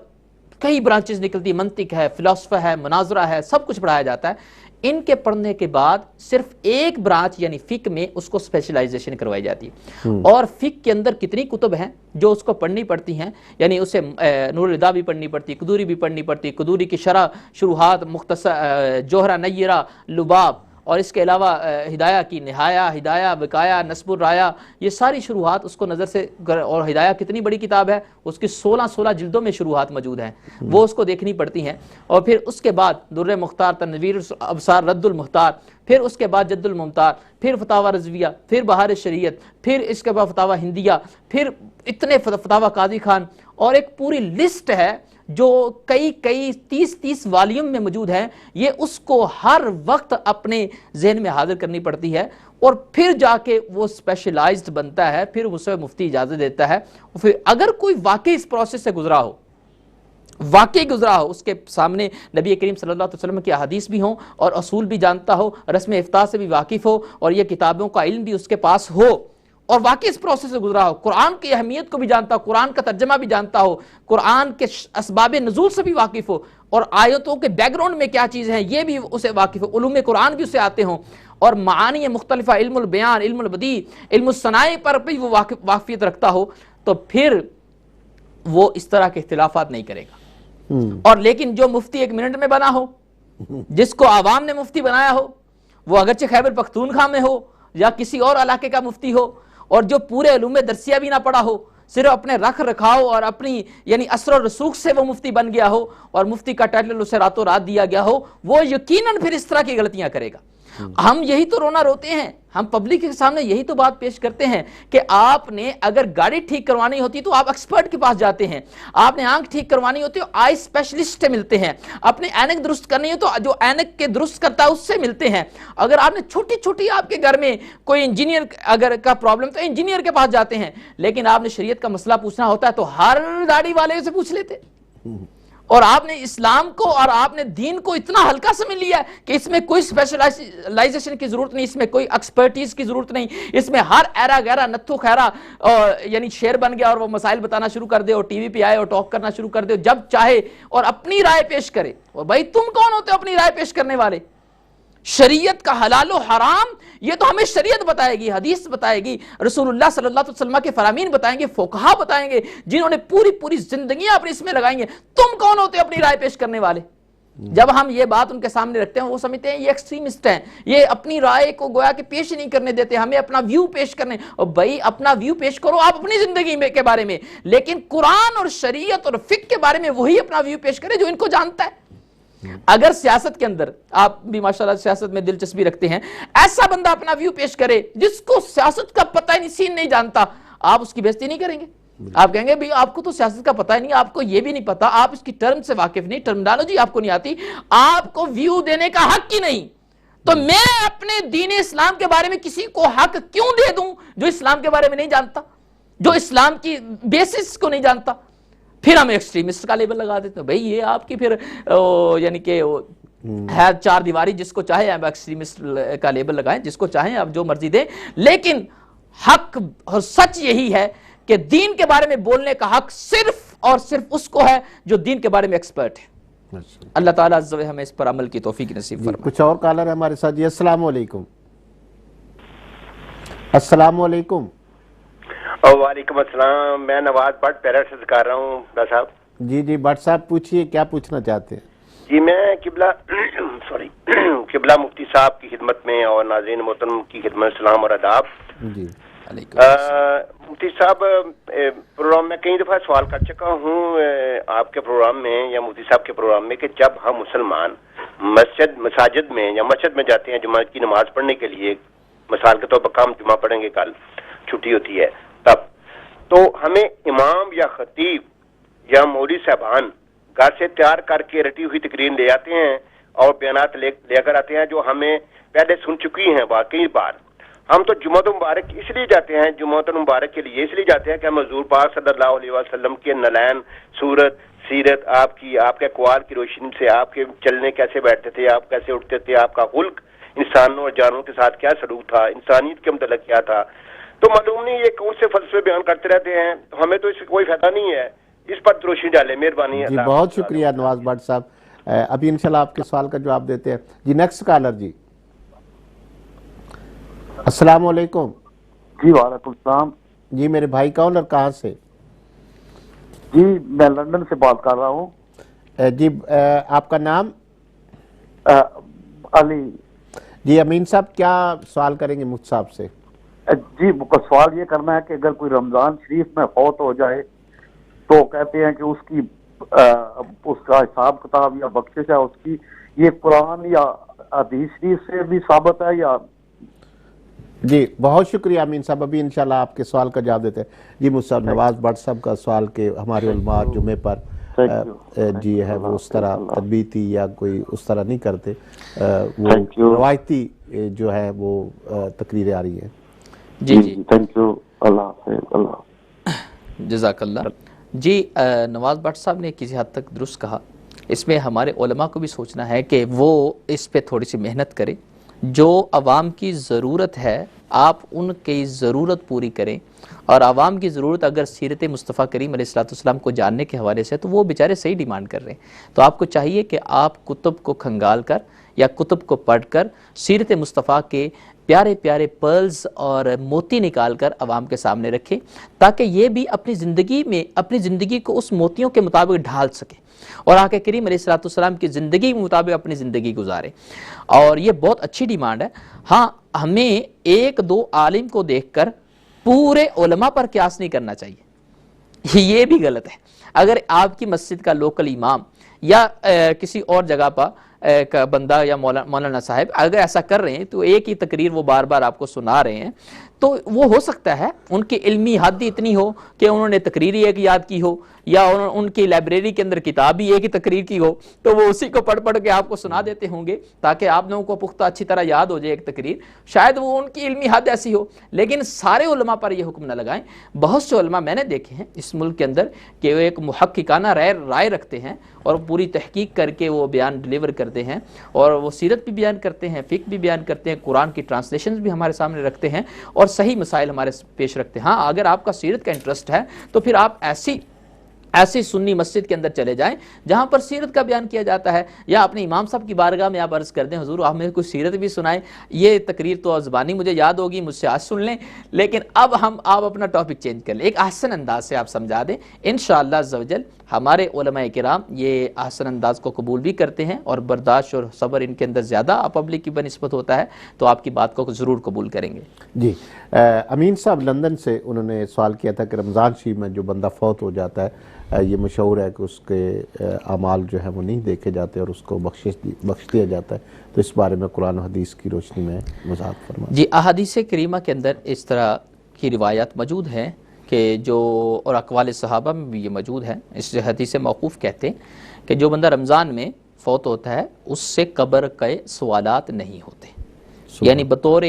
کئی برانچز نکلتی، منطق ہے، فلسفہ ہے، مناظرہ ہے، سب کچھ پڑھایا جاتا ہے. ان کے پڑھنے کے بعد صرف ایک برانچ یعنی فقہ میں اس کو اسپیشلائزیشن کروائی جاتی ہے. اور فقہ کے اندر کتنی کتب ہیں جو اس کو پڑھنی پڑتی ہیں، یعنی اسے نور الہدیٰ بھی پڑھنی پڑتی، قدوری بھی پڑھنی پڑتی، قدوری کی شرح، شروحات، مختصر، جوہرہ نیرہ، لباب، اور اس کے علاوہ ہدایہ کی نہایہ، ہدایہ، وقایہ، نصب الرایہ، یہ ساری شروحات اس کو نظر سے، اور ہدایہ کتنی بڑی کتاب ہے، اس کی 16 جلدوں میں شروحات موجود ہیں، وہ اس کو دیکھنی پڑتی ہیں. اور پھر اس کے بعد در مختار، تنویر الابصار، رد المختار، پھر اس کے بعد جد الممتار، پھر فتاوی رضویہ، پھر بہار شریعت، پھر اس کے بعد فتاوی ہندیہ، پھر اتنے فتاوی قاضی خان، اور ایک پوری لسٹ ہے جو کئی 30 والیوم میں موجود ہے. یہ اس کو ہر وقت اپنے ذہن میں حاضر کرنی پڑتی ہے، اور پھر جا کے وہ اسپیشلائزڈ بنتا ہے، پھر اسے مفتی اجازت دیتا ہے. پھر اگر کوئی واقعی اس پروسیس سے گزرا ہو، اس کے سامنے نبی کریم صلی اللہ علیہ وسلم کی احادیث بھی ہوں، اور اصول بھی جانتا ہو، رسم افتاء سے بھی واقف ہو، اور یہ کتابوں کا علم بھی اس کے پاس ہو، اور واقعی اس پروسیس سے گزرا ہو، قرآن کی اہمیت کو بھی جانتا ہو، قرآن کا ترجمہ بھی جانتا ہو، قرآن کے اسباب نزول سے بھی واقف ہو، اور آیتوں کے بیک گراؤنڈ میں کیا چیزیں ہیں یہ بھی اسے واقف ہو، علوم قرآن بھی اسے آتے ہوں، اور معانی مختلفہ، علم البیان، علم البدیع، علم الصنائع پر بھی وہ واقفیت رکھتا ہو، تو پھر وہ اس طرح کے اختلافات نہیں کرے گا. اور لیکن جو مفتی 1 منٹ میں بنا ہو، جس کو عوام نے مفتی بنایا ہو، وہ اگرچہ خیبر پختونخوا میں ہو یا کسی اور علاقے کا مفتی ہو، اور جو پورے علوم درسیہ بھی نہ پڑھا ہو، صرف اپنے رکھ رکھاؤ اور اپنی یعنی اثر و رسوخ سے وہ مفتی بن گیا ہو، اور مفتی کا ٹائٹل اسے راتوں رات دیا گیا ہو، وہ یقیناً پھر اس طرح کی غلطیاں کرے گا. ہم یہی تو رونا روتے ہیں، ہم پبلک کے سامنے یہی تو بات پیش کرتے ہیں کہ آپ نے اگر گاڑی ٹھیک کروانی ہوتی تو آپ ایکسپرٹ کے پاس جاتے ہیں، آپ نے آنکھ ٹھیک کروانی ہوتی ہے آئی اسپیشلسٹ سے ملتے ہیں، اپنے اینک درست کرنی ہے تو جو اینک کے درست کرتا ہے اس سے ملتے ہیں، اگر آپ نے چھوٹی چھوٹی آپ کے گھر میں کوئی انجینئر اگر کا پرابلم تو انجینئر کے پاس جاتے ہیں، لیکن آپ نے شریعت کا مسئلہ پوچھنا ہوتا ہے تو ہر داڑھی والے سے پوچھ لیتے. اور آپ نے اسلام کو اور آپ نے دین کو اتنا ہلکا سمجھ لیا کہ اس میں کوئی اسپیشلائزیشن کی ضرورت نہیں، اس میں کوئی ایکسپرٹیز کی ضرورت نہیں، اس میں ہر ایرا گیرا نتھو خیرا یعنی شیر بن گیا اور وہ مسائل بتانا شروع کر دے اور ٹی وی پہ آئے اور ٹاک کرنا شروع کر دے جب چاہے اور اپنی رائے پیش کرے. اور بھائی تم کون ہوتے ہو اپنی رائے پیش کرنے والے؟ شریعت کا حلال و حرام یہ تو ہمیں شریعت بتائے گی، حدیث بتائے گی، رسول اللہ صلی اللہ علیہ وسلم کے فرامین بتائیں گے، فقہا بتائیں گے جنہوں نے پوری زندگیاں اپنی اس میں لگائیں گے. تم کون ہوتے ہو اپنی رائے پیش کرنے والے؟ جب ہم یہ بات ان کے سامنے رکھتے ہیں وہ سمجھتے ہیں یہ ایکسٹریمسٹ ہیں، یہ اپنی رائے کو گویا کہ پیش نہیں کرنے دیتے، ہمیں اپنا ویو پیش کرنے. اور بھائی اپنا ویو پیش کرو آپ اپنی زندگی میں کے بارے میں، لیکن قرآن اور شریعت اور فقہ کے بارے میں وہی اپنا ویو پیش کرے جو ان کو جانتا ہے. اگر سیاست کے اندر آپ بھی ماشاءاللہ سیاست میں دلچسپی رکھتے ہیں، ایسا بندہ اپنا ویو پیش کرے جس کو سیاست کا پتہ ہی نہیں، سین نہیں جانتا، آپ اس کی بےزتی نہیں کریں گے؟ آپ کہیں گے بھی آپ کو تو سیاست کا پتہ ہی نہیں، آپ کو یہ بھی نہیں پتا، آپ اس کی ٹرم سے واقف نہیں، ٹرمنالوجی آپ کو نہیں آتی، آپ کو ویو دینے کا حق ہی نہیں. تو میں اپنے دین اسلام کے بارے میں کسی کو حق کیوں دے دوں جو اسلام کے بارے میں نہیں جانتا، جو اسلام کی بیسس کو نہیں جانتا؟ پھر ہم ایکسٹریمسٹ کا لیبل لگا دیتے ہیں. بھئی یہ آپ کی پھر یعنی کہ ہے 4 دیواری، جس کو چاہے آپ ایکسٹریمسٹ کا لیبل لگائیں، جس کو چاہیں آپ جو مرضی دیں، لیکن حق اور سچ یہی ہے کہ دین کے بارے میں بولنے کا حق صرف اور صرف اس کو ہے جو دین کے بارے میں ایکسپرٹ ہے. اللہ تعالیٰ عز و جل ہمیں اس پر عمل کی توفیق نصیب فرمائے. کچھ اور کالر ہے ہمارے ساتھ. جی السلام علیکم. السلام علیکم. وعلیکم السلام. میں نواز بٹ پیرٹ سے کر رہا ہوں ڈاکٹر صاحب. جی بٹ صاحب پوچھئے کیا پوچھنا چاہتے ہیں؟ جی میں قبلہ مفتی صاحب کی خدمت میں اور ناظرین محترم کی خدمت سلام اور آداب. جی مفتی صاحب پروگرام میں کئی دفعہ سوال کر چکا ہوں آپ کے پروگرام میں یا مفتی صاحب کے پروگرام میں کہ جب ہم مسلمان مساجد میں یا مسجد میں جاتے ہیں جمعہ کی نماز پڑھنے کے لیے، مثال کے طور پر ہم جمعہ پڑھیں گے، کل چھٹی ہوتی ہے، تب تو ہمیں امام یا خطیب یا مولوی صاحبان گھر سے تیار کر کے رٹی ہوئی تقریر لے آتے ہیں اور بیانات لے کر آتے ہیں جو ہمیں پہلے سن چکی ہیں کئی بار. ہم تو جمعۃ المبارک اس لیے جاتے ہیں، جمعۃ المبارک کے لیے اس لیے جاتے ہیں کہ ہم حضور پاک صلی اللہ علیہ وسلم کے نلین صورت سیرت، آپ کے اقوال کی روشنی سے، آپ کے چلنے کیسے بیٹھتے تھے، آپ کیسے اٹھتے تھے، آپ کا خلق انسانوں اور جانوروں کے ساتھ کیا سلوک تھا، انسانیت کے متعلق کیا تھا. تو معلوم نہیں یہ کون سے فلسفے بیان کرتے رہتے ہیں، ہمیں تو اس سے کوئی فائدہ نہیں ہے. اس پر روشنی ڈالے، مہربانی. جی بہت شکریہ نواز بٹ صاحب. ابھی انشاءاللہ آپ کے سوال کا جواب دیتے ہیں. جی نیکسٹ کالر. جی السلام علیکم. جی وعلیکم السلام. جی میرے بھائی کون اور کہاں سے؟ جی میں لندن سے بات کر رہا ہوں. جی آپ کا نام؟ علی. جی امین صاحب کیا سوال کریں گے مفتی صاحب سے؟ جی سوال یہ کرنا ہے کہ اگر کوئی رمضان شریف میں فوت ہو جائے تو کہتے ہیں کہ اس کا حساب کتاب یا بخشش ہے اس کی، یہ قرآن یا حدیث شریف سے بھی ثابت ہے یا؟ جی بہت شکریہ امین صاحب. ابھی انشاءاللہ آپ کے سوال کا جواب دیتے ہیں. جی مفتی صاحب نواز بٹ صاحب کا سوال کہ ہمارے علماء جمعے پر جی ہے وہ اس طرح تربیتی یا کوئی اس طرح نہیں کرتے، وہ روایتی جو ہے وہ تقریریں آ رہی ہیں. جی جی تھینک یو. اللہ حافظ. اللہ جزاک اللہ. جی نواز بٹ صاحب نے کسی حد تک درست کہا. اس میں ہمارے علماء کو بھی سوچنا ہے کہ وہ اس پہ تھوڑی سی محنت کریں. جو عوام کی ضرورت ہے آپ ان کی ضرورت پوری کریں، اور عوام کی ضرورت اگر سیرت مصطفیٰ کریم علیہ السلام کو جاننے کے حوالے سے تو وہ بیچارے صحیح ڈیمانڈ کر رہے ہیں. تو آپ کو چاہیے کہ آپ کتب کو کھنگال کر یا کتب کو پڑھ کر سیرت مصطفیٰ کے پیارے پیارے پرلز اور موتی نکال کر عوام کے سامنے رکھیں، تاکہ یہ بھی اپنی زندگی کو اس موتیوں کے مطابق ڈھال سکے اور آقا کریم علیہ السلام کی زندگی کے مطابق اپنی زندگی گزارے. اور یہ بہت اچھی ڈیمانڈ ہے. ہاں ہمیں ایک دو عالم کو دیکھ کر پورے علماء پر قیاس نہیں کرنا چاہیے، یہ بھی غلط ہے. اگر آپ کی مسجد کا لوکل امام یا کسی اور جگہ پر کا بندہ یا مولانا صاحب اگر ایسا کر رہے ہیں تو ایک ہی تقریر وہ بار بار آپ کو سنا رہے ہیں، تو وہ ہو سکتا ہے ان کی علمی حد اتنی ہو کہ انہوں نے تقریر ہی ایک یاد کی ہو، یا ان کی لائبریری کے اندر کتاب ہی ایک ہی تقریر کی ہو، تو وہ اسی کو پڑھ پڑھ کے آپ کو سنا دیتے ہوں گے تاکہ آپ لوگوں کو پختہ اچھی طرح یاد ہو جائے ایک تقریر. شاید وہ ان کی علمی حد ایسی ہو، لیکن سارے علماء پر یہ حکم نہ لگائیں. بہت سے علماء میں نے دیکھے ہیں اس ملک کے اندر کہ وہ ایک محققانہ رائے رکھتے ہیں اور پوری تحقیق کر کے وہ بیان ڈلیور کرتے ہیں، اور وہ سیرت بھی بیان کرتے ہیں، فقہ بھی بیان کرتے ہیں، قرآن کی ٹرانسلیشنز بھی ہمارے سامنے رکھتے ہیں اور صحیح مسائل ہمارے پیش رکھتے ہیں. ہاں اگر آپ کا سیرت کا انٹرسٹ ہے تو پھر آپ ایسی سنی مسجد کے اندر چلے جائیں جہاں پر سیرت کا بیان کیا جاتا ہے، یا اپنے امام صاحب کی بارگاہ میں آپ عرض کر دیں حضور آپ ہمیں کوئی سیرت بھی سنائیں. یہ تقریر تو زبانی مجھے یاد ہوگی، مجھ سے آج سن لیں، لیکن اب آپ اپنا ٹاپک چینج کر لیں، ایک احسن انداز سے آپ سمجھا دیں. انشاءاللہ عز و جل ہمارے علماء کرام یہ احسن انداز کو قبول بھی کرتے ہیں، اور برداشت اور صبر ان کے اندر زیادہ پبلک کی بنسبت ہوتا ہے، تو آپ کی بات کو ضرور قبول کریں گے. جی امین صاحب لندن سے انہوں نے سوال کیا تھا کہ رمضان شریف میں جو بندہ فوت ہو جاتا ہے یہ مشہور ہے کہ اس کے اعمال جو ہیں وہ نہیں دیکھے جاتے اور اس کو بخش دیا جاتا ہے، تو اس بارے میں قرآن و حدیث کی روشنی میں وضاحت فرمائیں. جی احادیث کریمہ کے اندر اس طرح کی روایات موجود ہیں کہ اور اقوال صحابہ میں بھی یہ موجود ہے. اس حدیث موقوف کہتے ہیں کہ جو بندہ رمضان میں فوت ہوتا ہے اس سے قبر کے سوالات نہیں ہوتے، یعنی بطور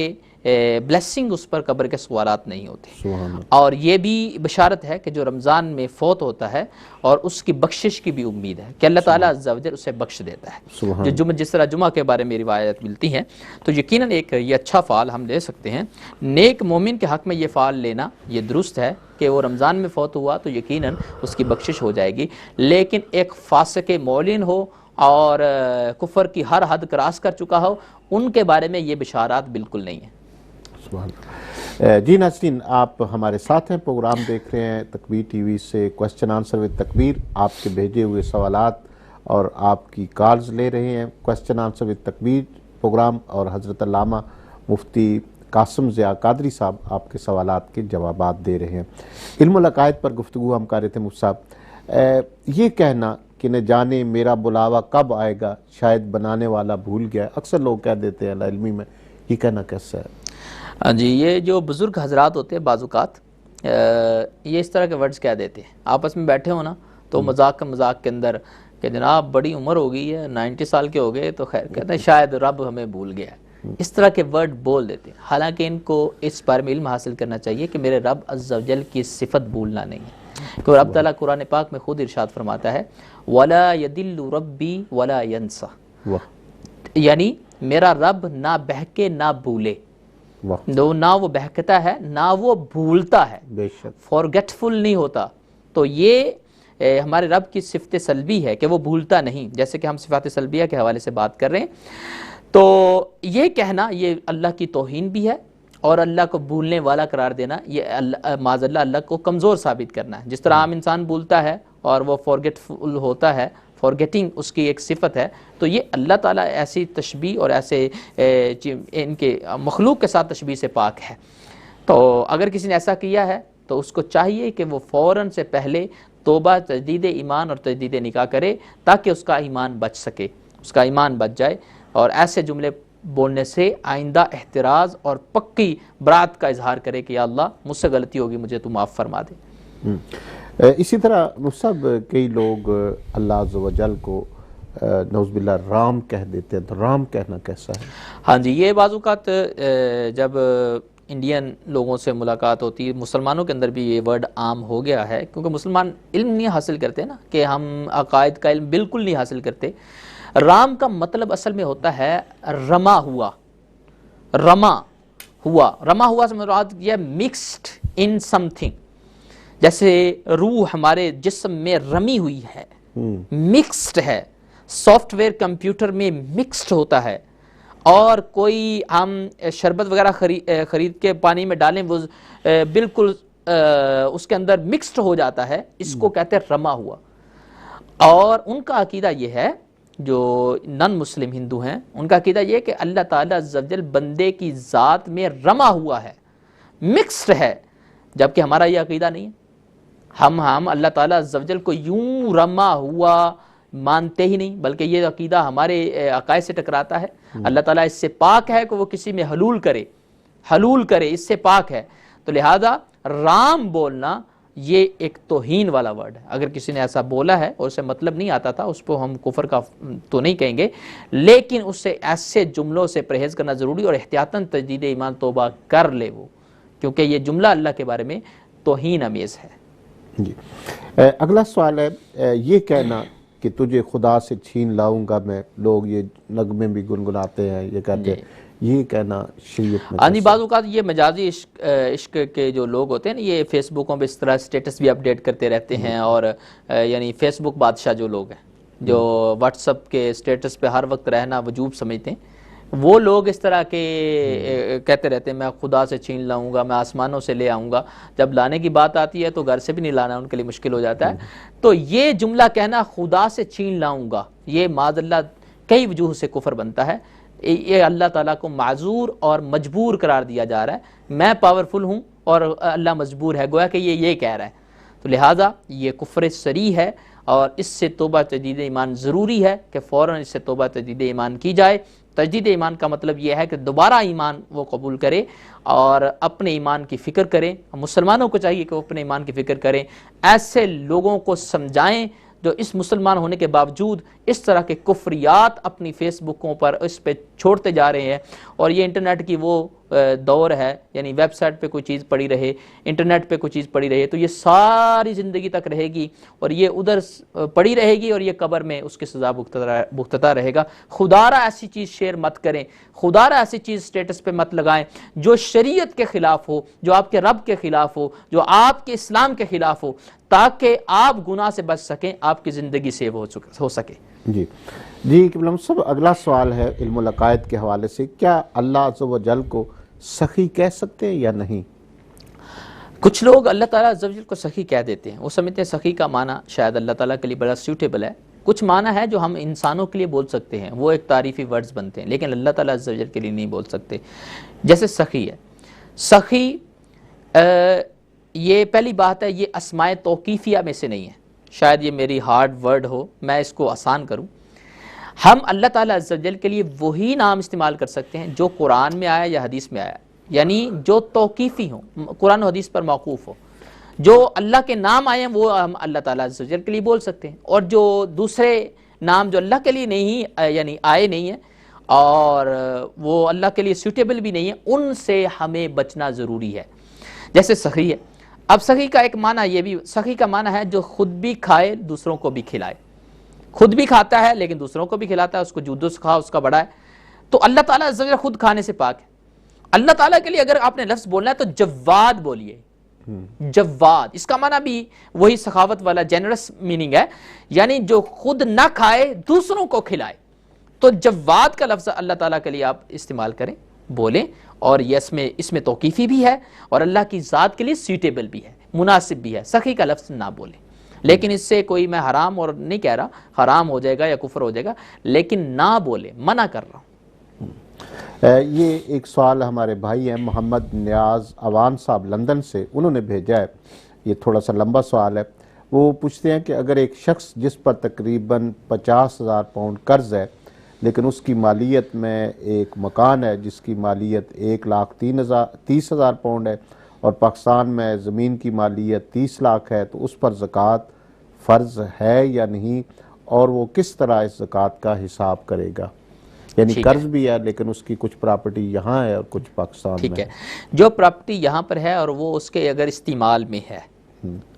بلیسنگ اس پر قبر کے سوالات نہیں ہوتے. اور یہ بھی بشارت ہے کہ جو رمضان میں فوت ہوتا ہے اور اس کی بخشش کی بھی امید ہے کہ اللہ تعالیٰ عز و جل اسے بخش دیتا ہے. جس طرح جمعہ کے بارے میں روایت ملتی ہیں، تو یقیناً ایک یہ اچھا فعال ہم لے سکتے ہیں. نیک مومن کے حق میں یہ فعال لینا یہ درست ہے کہ وہ رمضان میں فوت ہوا تو یقیناً اس کی بخشش ہو جائے گی. لیکن ایک فاسق معلن ہو اور کفر کی ہر حد کراس کر چکا ہو، ان کے بارے میں یہ بشارات بالکل نہیں ہیں. جی ناظرین آپ ہمارے ساتھ ہیں، پروگرام دیکھ رہے ہیں تکبیر ٹی وی سے، کوسچن آنسر وتھ تکبیر. آپ کے بھیجے ہوئے سوالات اور آپ کی کالز لے رہے ہیں. کوسچن آنسر وتھ تکبیر پروگرام، اور حضرت علامہ مفتی قاسم ضیاء قادری صاحب آپ کے سوالات کے جوابات دے رہے ہیں. علم العقائد پر گفتگو ہم کر رہے تھے. مفتی صاحب یہ کہنا کہ نہ جانے میرا بلاوا کب آئے گا، شاید بنانے والا بھول گیا، اکثر لوگ کہہ دیتے ہیں علمی میں، یہ کہنا کیسا ہے؟ جی یہ جو بزرگ حضرات ہوتے ہیں بعض اوقات یہ اس طرح کے ورڈز کہہ دیتے ہیں، آپس میں بیٹھے ہو نا تو مذاق کے اندر کہ جناب بڑی عمر ہو گئی ہے، 90 سال کے ہو گئے، تو خیر کہتے ہیں شاید رب ہمیں بھول گیا ہے، اس طرح کے ورڈ بول دیتے ہیں، حالانکہ ان کو اس بارے میں علم حاصل کرنا چاہیے کہ میرے رب عز و جل کی صفت بھولنا نہیں ہے، کہ رب تعالیٰ قرآن پاک میں خود ارشاد فرماتا ہے وَلَا يَدِلُّ رَبِّي وَلَا يَنْسَى، یعنی میرا رب نہ بہکے نہ بھولے، نہ وہ بہکتا ہے نہ وہ بھولتا ہے، فارگیٹفل نہیں ہوتا. تو یہ ہمارے رب کی صفت سلبی ہے کہ وہ بھولتا نہیں، جیسے کہ ہم صفات سلبیہ کے حوالے سے بات کر رہے ہیں. تو یہ کہنا یہ اللہ کی توہین بھی ہے، اور اللہ کو بھولنے والا قرار دینا یہ معاذ اللہ اللہ کو کمزور ثابت کرنا ہے. جس طرح عام انسان بھولتا ہے اور وہ فارگیٹفل ہوتا ہے، فارگیٹنگ اس کی ایک صفت ہے، تو یہ اللہ تعالیٰ ایسی تشبیہ اور ایسے ان کے مخلوق کے ساتھ تشبیہ سے پاک ہے. تو اگر کسی نے ایسا کیا ہے تو اس کو چاہیے کہ وہ فوراً سے پہلے توبہ، تجدید ایمان اور تجدید نکاح کرے، تاکہ اس کا ایمان بچ سکے، اس کا ایمان بچ جائے، اور ایسے جملے بولنے سے آئندہ احتراز اور پکی برات کا اظہار کرے کہ یا اللہ مجھ سے غلطی ہوگی، مجھے تو معاف فرما دے. اسی طرح مصعب کئی لوگ اللہ عز و جل کو نعوذ باللہ رام کہہ دیتے ہیں، تو رام کہنا کیسا ہے؟ ہاں جی، یہ بعض اوقات جب انڈین لوگوں سے ملاقات ہوتی ہے، مسلمانوں کے اندر بھی یہ ورڈ عام ہو گیا ہے، کیونکہ مسلمان علم نہیں حاصل کرتے نا، کہ ہم عقائد کا علم بالکل نہیں حاصل کرتے. رام کا مطلب اصل میں ہوتا ہے رما ہوا، رما ہوا، رما ہوا سے مراد یہ مکسڈ ان سم تھنگ، جیسے روح ہمارے جسم میں رمی ہوئی ہے، مکسڈ ہے، سافٹ ویئر کمپیوٹر میں مکسڈ ہوتا ہے، اور کوئی ہم شربت وغیرہ خرید کے پانی میں ڈالیں وہ بالکل اس کے اندر مکسڈ ہو جاتا ہے، اس کو کہتے ہیں رما ہوا. اور ان کا عقیدہ یہ ہے، جو نن مسلم ہندو ہیں ان کا عقیدہ یہ ہے کہ اللہ تعالیٰ عز و جل بندے کی ذات میں رما ہوا ہے، مکسڈ ہے، جبکہ ہمارا یہ عقیدہ نہیں ہے. ہم اللہ تعالیٰ عز و جل کو یوں رما ہوا مانتے ہی نہیں، بلکہ یہ عقیدہ ہمارے عقائد سے ٹکراتا ہے. اللہ تعالیٰ اس سے پاک ہے کہ وہ کسی میں حلول کرے، اس سے پاک ہے. تو لہذا رام بولنا یہ ایک توہین والا ورڈ ہے. اگر کسی نے ایسا بولا ہے اور اسے مطلب نہیں آتا تھا، اس کو ہم کفر کا تو نہیں کہیں گے، لیکن اس سے ایسے جملوں سے پرہیز کرنا ضروری، اور احتیاطاً تجدید ایمان توبہ کر لے وہ، کیونکہ یہ جملہ اللہ کے بارے میں توہین امیز ہے. جی، اگلا سوال ہے، یہ کہنا کہ تجھے خدا سے چھین لاؤں گا میں، لوگ یہ نغمے بھی گنگناتے ہیں، یہ کہتے ہیں، یہ کہنا شریعت میں؟ ہاں جی، بعض اوقات یہ مجازی عشق کے جو لوگ ہوتے ہیں نا، یہ فیس بکوں پہ اس طرح سٹیٹس بھی اپڈیٹ کرتے رہتے ہیں، اور یعنی فیس بک بادشاہ جو لوگ ہیں، جو واٹس اپ کے سٹیٹس پہ ہر وقت رہنا وجوب سمجھتے ہیں، وہ لوگ اس طرح کے کہتے رہتے ہیں میں خدا سے چھین لاؤں گا، میں آسمانوں سے لے آؤں گا. جب لانے کی بات آتی ہے تو گھر سے بھی نہیں لانا، ان کے لیے مشکل ہو جاتا ہے. تو یہ جملہ کہنا خدا سے چھین لاؤں گا، یہ معاذ اللہ کئی وجوہ سے کفر بنتا ہے. یہ اللہ تعالیٰ کو معذور اور مجبور قرار دیا جا رہا ہے. میں پاورفل ہوں اور اللہ مجبور ہے، گویا کہ یہ کہہ رہا ہے. تو لہٰذا یہ کفر صریح ہے، اور اس سے توبہ تجدید ایمان ضروری ہے کہ فوراً اس سے توبہ تجدید ایمان کی جائے. تجدید ایمان کا مطلب یہ ہے کہ دوبارہ ایمان وہ قبول کرے اور اپنے ایمان کی فکر کریں. مسلمانوں کو چاہیے کہ وہ اپنے ایمان کی فکر کریں، ایسے لوگوں کو سمجھائیں جو اس مسلمان ہونے کے باوجود اس طرح کے کفریات اپنی فیس بکوں پر اس پہ چھوڑتے جا رہے ہیں. اور یہ انٹرنیٹ کی وہ دور ہے، یعنی ویب سائٹ پہ کوئی چیز پڑی رہے، انٹرنیٹ پہ کوئی چیز پڑی رہے، تو یہ ساری زندگی تک رہے گی، اور یہ ادھر پڑی رہے گی، اور یہ قبر میں اس کی سزا بھگتتا رہے گا. خدا را ایسی چیز شیئر مت کریں، خدا را ایسی چیز سٹیٹس پہ مت لگائیں جو شریعت کے خلاف ہو، جو آپ کے رب کے خلاف ہو، جو آپ کے اسلام کے خلاف ہو، تاکہ آپ گناہ سے بچ سکیں، آپ کی زندگی سیو ہو سکے. جی قبلہ صاحب، اگلا سوال ہے علم العقائد کے حوالے سے، کیا اللہ عز و جل کو سخی کہہ سکتے ہیں یا نہیں؟ کچھ لوگ اللہ تعالیٰ عز و جل کو سخی کہہ دیتے ہیں، وہ سمجھتے ہیں سخی کا معنی شاید اللہ تعالیٰ کے لیے بڑا سیوٹیبل ہے. کچھ معنی ہے جو ہم انسانوں کے لیے بول سکتے ہیں، وہ ایک تعریفی ورڈز بنتے ہیں، لیکن اللہ تعالیٰ عز و جل کے لیے نہیں بول سکتے. جیسے سخی ہے، سخی یہ پہلی بات ہے، یہ اسماء توقیفیہ میں سے نہیں ہے. شاید یہ میری ہارڈ ورڈ ہو، میں اس کو آسان کروں. ہم اللہ تعالیٰ عز و جل کے لیے وہی نام استعمال کر سکتے ہیں جو قرآن میں آیا یا حدیث میں آیا، یعنی جو توقیفی ہوں، قرآن و حدیث پر موقوف ہو. جو اللہ کے نام آئے ہیں وہ ہم اللہ تعالیٰ عز و جل کے لیے بول سکتے ہیں، اور جو دوسرے نام جو اللہ کے لیے نہیں یعنی آئے نہیں ہیں اور وہ اللہ کے لیے سوٹیبل بھی نہیں ہے، ان سے ہمیں بچنا ضروری ہے۔ جیسے سخی ہے، اب سخی کا ایک معنی یہ بھی، سخی کا معنی ہے جو خود بھی کھائے دوسروں کو بھی کھلائے، خود بھی کھاتا ہے لیکن دوسروں کو بھی کھلاتا ہے، اس کو جودو سکھا اس کا بڑا ہے۔ تو اللہ تعالیٰ عز و جل خود کھانے سے پاک ہے۔ اللہ تعالیٰ کے لیے اگر آپ نے لفظ بولنا ہے تو جواد بولیے، جواد، اس کا معنی بھی وہی سخاوت والا جنرس میننگ ہے، یعنی جو خود نہ کھائے دوسروں کو کھلائے۔ تو جواد کا لفظ اللہ تعالیٰ کے لیے آپ استعمال کریں، بولیں، اور یہ اس میں توقیفی بھی ہے اور اللہ کی ذات کے لیے سیوٹیبل بھی ہے، مناسب بھی ہے۔ سخی کا لفظ نہ بولیں، لیکن اس سے کوئی میں حرام اور نہیں کہہ رہا، حرام ہو جائے گا یا کفر ہو جائے گا، لیکن نہ بولیں، منع کر رہا ہوں۔ یہ ایک سوال ہمارے بھائی ہیں محمد نیاز عوان صاحب لندن سے، انہوں نے بھیجا ہے، یہ تھوڑا سا لمبا سوال ہے۔ وہ پوچھتے ہیں کہ اگر ایک شخص جس پر تقریباً 50,000 پاؤنڈ قرض ہے لیکن اس کی مالیت میں ایک مکان ہے جس کی مالیت 1,30,000 پاؤنڈ ہے اور پاکستان میں زمین کی مالیت 30 لاکھ ہے، تو اس پر زکوٰۃ فرض ہے یا نہیں، اور وہ کس طرح اس زکوٰۃ کا حساب کرے گا؟ یعنی قرض بھی ہے لیکن اس کی کچھ پراپرٹی یہاں ہے اور کچھ پاکستان میں۔ ٹھیک ہے، جو پراپرٹی یہاں پر ہے اور وہ اس کے اگر استعمال میں ہے،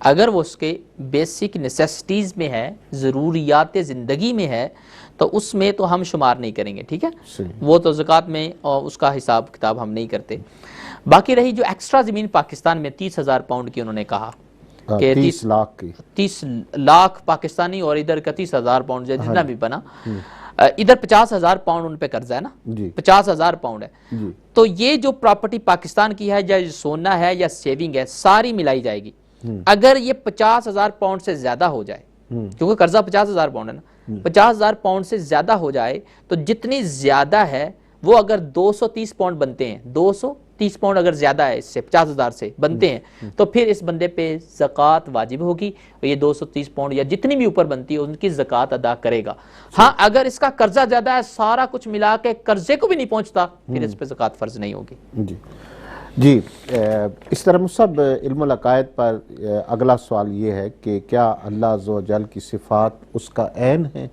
اگر وہ اس کے بیسک نیسیسٹیز میں ہے، ضروریات زندگی میں ہے، تو اس میں تو ہم شمار نہیں کریں گے، ٹھیک ہے، وہ تو زکوٰۃ میں اور اس کا حساب کتاب ہم نہیں کرتے۔ باقی رہی جو ایکسٹرا زمین پاکستان میں 30,000 پاؤنڈ کی انہوں نے کہا کہ 30 لاکھ کی، 30 لاکھ پاکستانی اور ادھر کا 30,000 پاؤنڈ جتنا بھی بنا، ادھر 50,000 پاؤنڈ ان پہ قرضہ ہے نا، 50,000 پاؤنڈ ہے، تو یہ جو پراپرٹی پاکستان کی ہے یا سونا ہے یا سیونگ ہے، ساری ملائی جائے گی۔ اگر یہ 50,000 پاؤنڈ سے زیادہ ہو جائے، کیونکہ قرضہ 50,000 پاؤنڈ ہے نا، 50,000 پاؤنڈ سے زیادہ ہو جائے تو جتنی زیادہ ہے وہ اگر 230 پاؤنڈ بنتے ہیں، 230 پاؤنڈ اگر زیادہ ہے اس سے 50,000 سے بنتے ہیں، تو پھر اس بندے پہ زکوٰۃ واجب ہوگی، اور یہ 230 پاؤنڈ یا جتنی بھی اوپر بنتی ہے ان کی زکوٰۃ ادا کرے گا۔ ہاں اگر اس کا قرضہ زیادہ ہے، سارا کچھ ملا کے قرضے کو بھی نہیں پہنچتا، پھر اس پہ زکوٰۃ فرض نہیں ہوگی۔ جی، اس طرح مصعب علم العقائد پر اگلا سوال یہ ہے کہ کیا اللہ عز و جل کی صفات اس کا عین ہے؟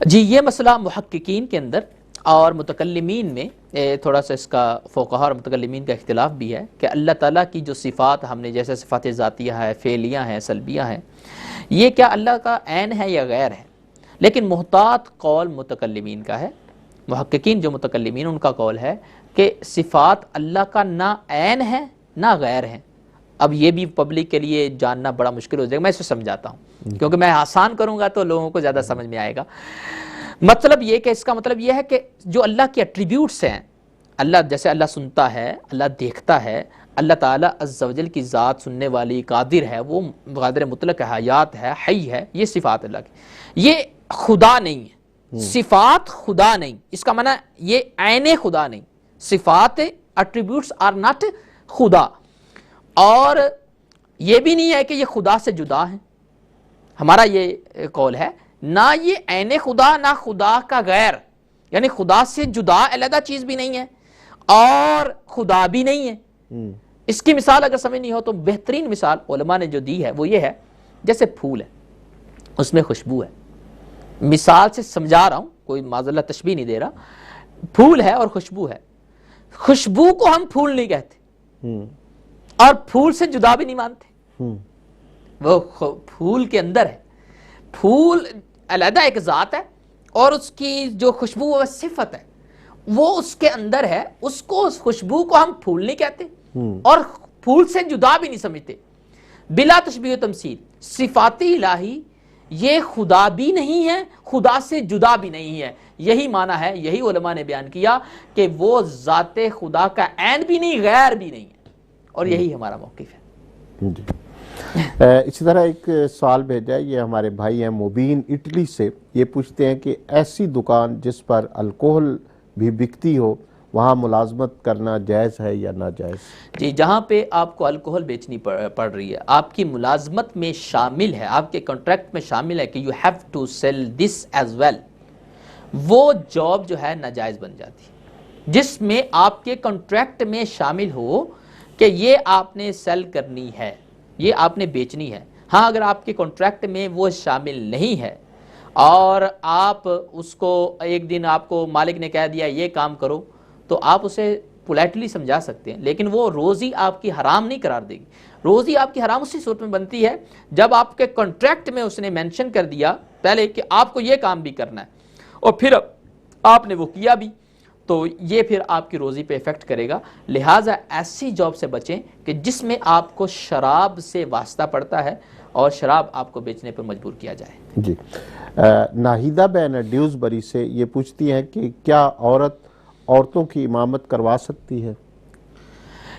جی، یہ مسئلہ محققین کے اندر اور متکلمین میں تھوڑا سا اس کا فقہاء اور متکلمین کا اختلاف بھی ہے کہ اللہ تعالیٰ کی جو صفات ہم نے جیسے صفات ذاتیہ ہے، فعلیہ ہیں، سلبیہ ہیں، یہ کیا اللہ کا عین ہے یا غیر ہے؟ لیکن محتاط قول متکلمین کا ہے، محققین جو متکلمین ان کا قول ہے کہ صفات اللہ کا نہ عین ہے نہ غیر ہے۔ اب یہ بھی پبلک کے لیے جاننا بڑا مشکل ہو جائے گا، میں اسے سمجھاتا ہوں کیونکہ میں آسان کروں گا تو لوگوں کو زیادہ سمجھ میں آئے گا۔ مطلب یہ کہ اس کا مطلب یہ ہے کہ جو اللہ کے ایٹریبیوٹس ہیں، اللہ جیسے اللہ سنتا ہے، اللہ دیکھتا ہے، اللہ تعالیٰ عز و جل کی ذات سننے والی، قادر ہے، وہ قادر مطلق ہے، حیات ہے، حی ہے، یہ صفات اللہ کی، یہ خدا نہیں ہے، صفات خدا نہیں، اس کا معنی یہ عین خدا نہیں، صفات ایٹریبیوٹس آر ناٹ خدا، اور یہ بھی نہیں ہے کہ یہ خدا سے جدا ہیں، ہمارا یہ قول ہے، نہ یہ عین خدا نہ خدا کا غیر، یعنی خدا سے جدا علیحدہ چیز بھی نہیں ہے اور خدا بھی نہیں ہے۔ اس کی مثال اگر سمجھ نہیں ہو تو بہترین مثال علماء نے جو دی ہے وہ یہ ہے، جیسے پھول ہے، اس میں خوشبو ہے، مثال سے سمجھا رہا ہوں، کوئی معذاللہ تشبیہ نہیں دے رہا، پھول ہے اور خوشبو ہے، خوشبو کو ہم پھول نہیں کہتے اور پھول سے جدا بھی نہیں مانتے، وہ پھول کے اندر ہے، پھول علیحدہ ایک ذات ہے اور اس کی جو خوشبو وہ صفت ہے، وہ اس کے اندر ہے، اس کو اس خوشبو کو ہم پھول نہیں کہتے اور پھول سے جدا بھی نہیں سمجھتے۔ بلا تشبیہ و تمثیل، صفات الہی یہ خدا بھی نہیں ہے، خدا سے جدا بھی نہیں ہے، یہی معنی ہے، یہی علماء نے بیان کیا کہ وہ ذات خدا کا عین بھی نہیں، غیر بھی نہیں ہے، اور یہی ہمارا موقف ہے۔ جی، اسی طرح ایک سوال بھیجا ہے، یہ ہمارے بھائی ہیں مبین اٹلی سے، یہ پوچھتے ہیں کہ ایسی دکان جس پر الکوہل بھی بکتی ہو وہاں ملازمت کرنا جائز ہے یا ناجائز؟ جی، جہاں پہ آپ کو الکوہل بیچنی پڑ رہی ہے، آپ کی ملازمت میں شامل ہے، آپ کے کنٹریکٹ میں شامل ہے کہ you have to sell this as well، وہ جاب جو ہے ناجائز بن جاتی ہے، جس میں آپ کے کنٹریکٹ میں شامل ہو کہ یہ آپ نے سیل کرنی ہے، یہ آپ نے بیچنی ہے۔ ہاں اگر آپ کے کانٹریکٹ میں وہ شامل نہیں ہے اور آپ اس کو ایک دن آپ کو مالک نے کہہ دیا یہ کام کرو، تو آپ اسے پولائٹلی سمجھا سکتے ہیں، لیکن وہ روزی آپ کی حرام نہیں قرار دے گی۔ روزی آپ کی حرام اسی صورت میں بنتی ہے جب آپ کے کانٹریکٹ میں اس نے مینشن کر دیا پہلے کہ آپ کو یہ کام بھی کرنا ہے اور پھر آپ نے وہ کیا بھی، تو یہ پھر آپ کی روزی پہ ایفیکٹ کرے گا۔ لہٰذا ایسی جاب سے بچیں کہ جس میں آپ کو شراب سے واسطہ پڑتا ہے اور شراب آپ کو بیچنے پر مجبور کیا جائے۔ جی ناہیدہ بین ڈیوزبری سے یہ پوچھتی ہیں کہ کیا عورتوں کی امامت کروا سکتی ہے؟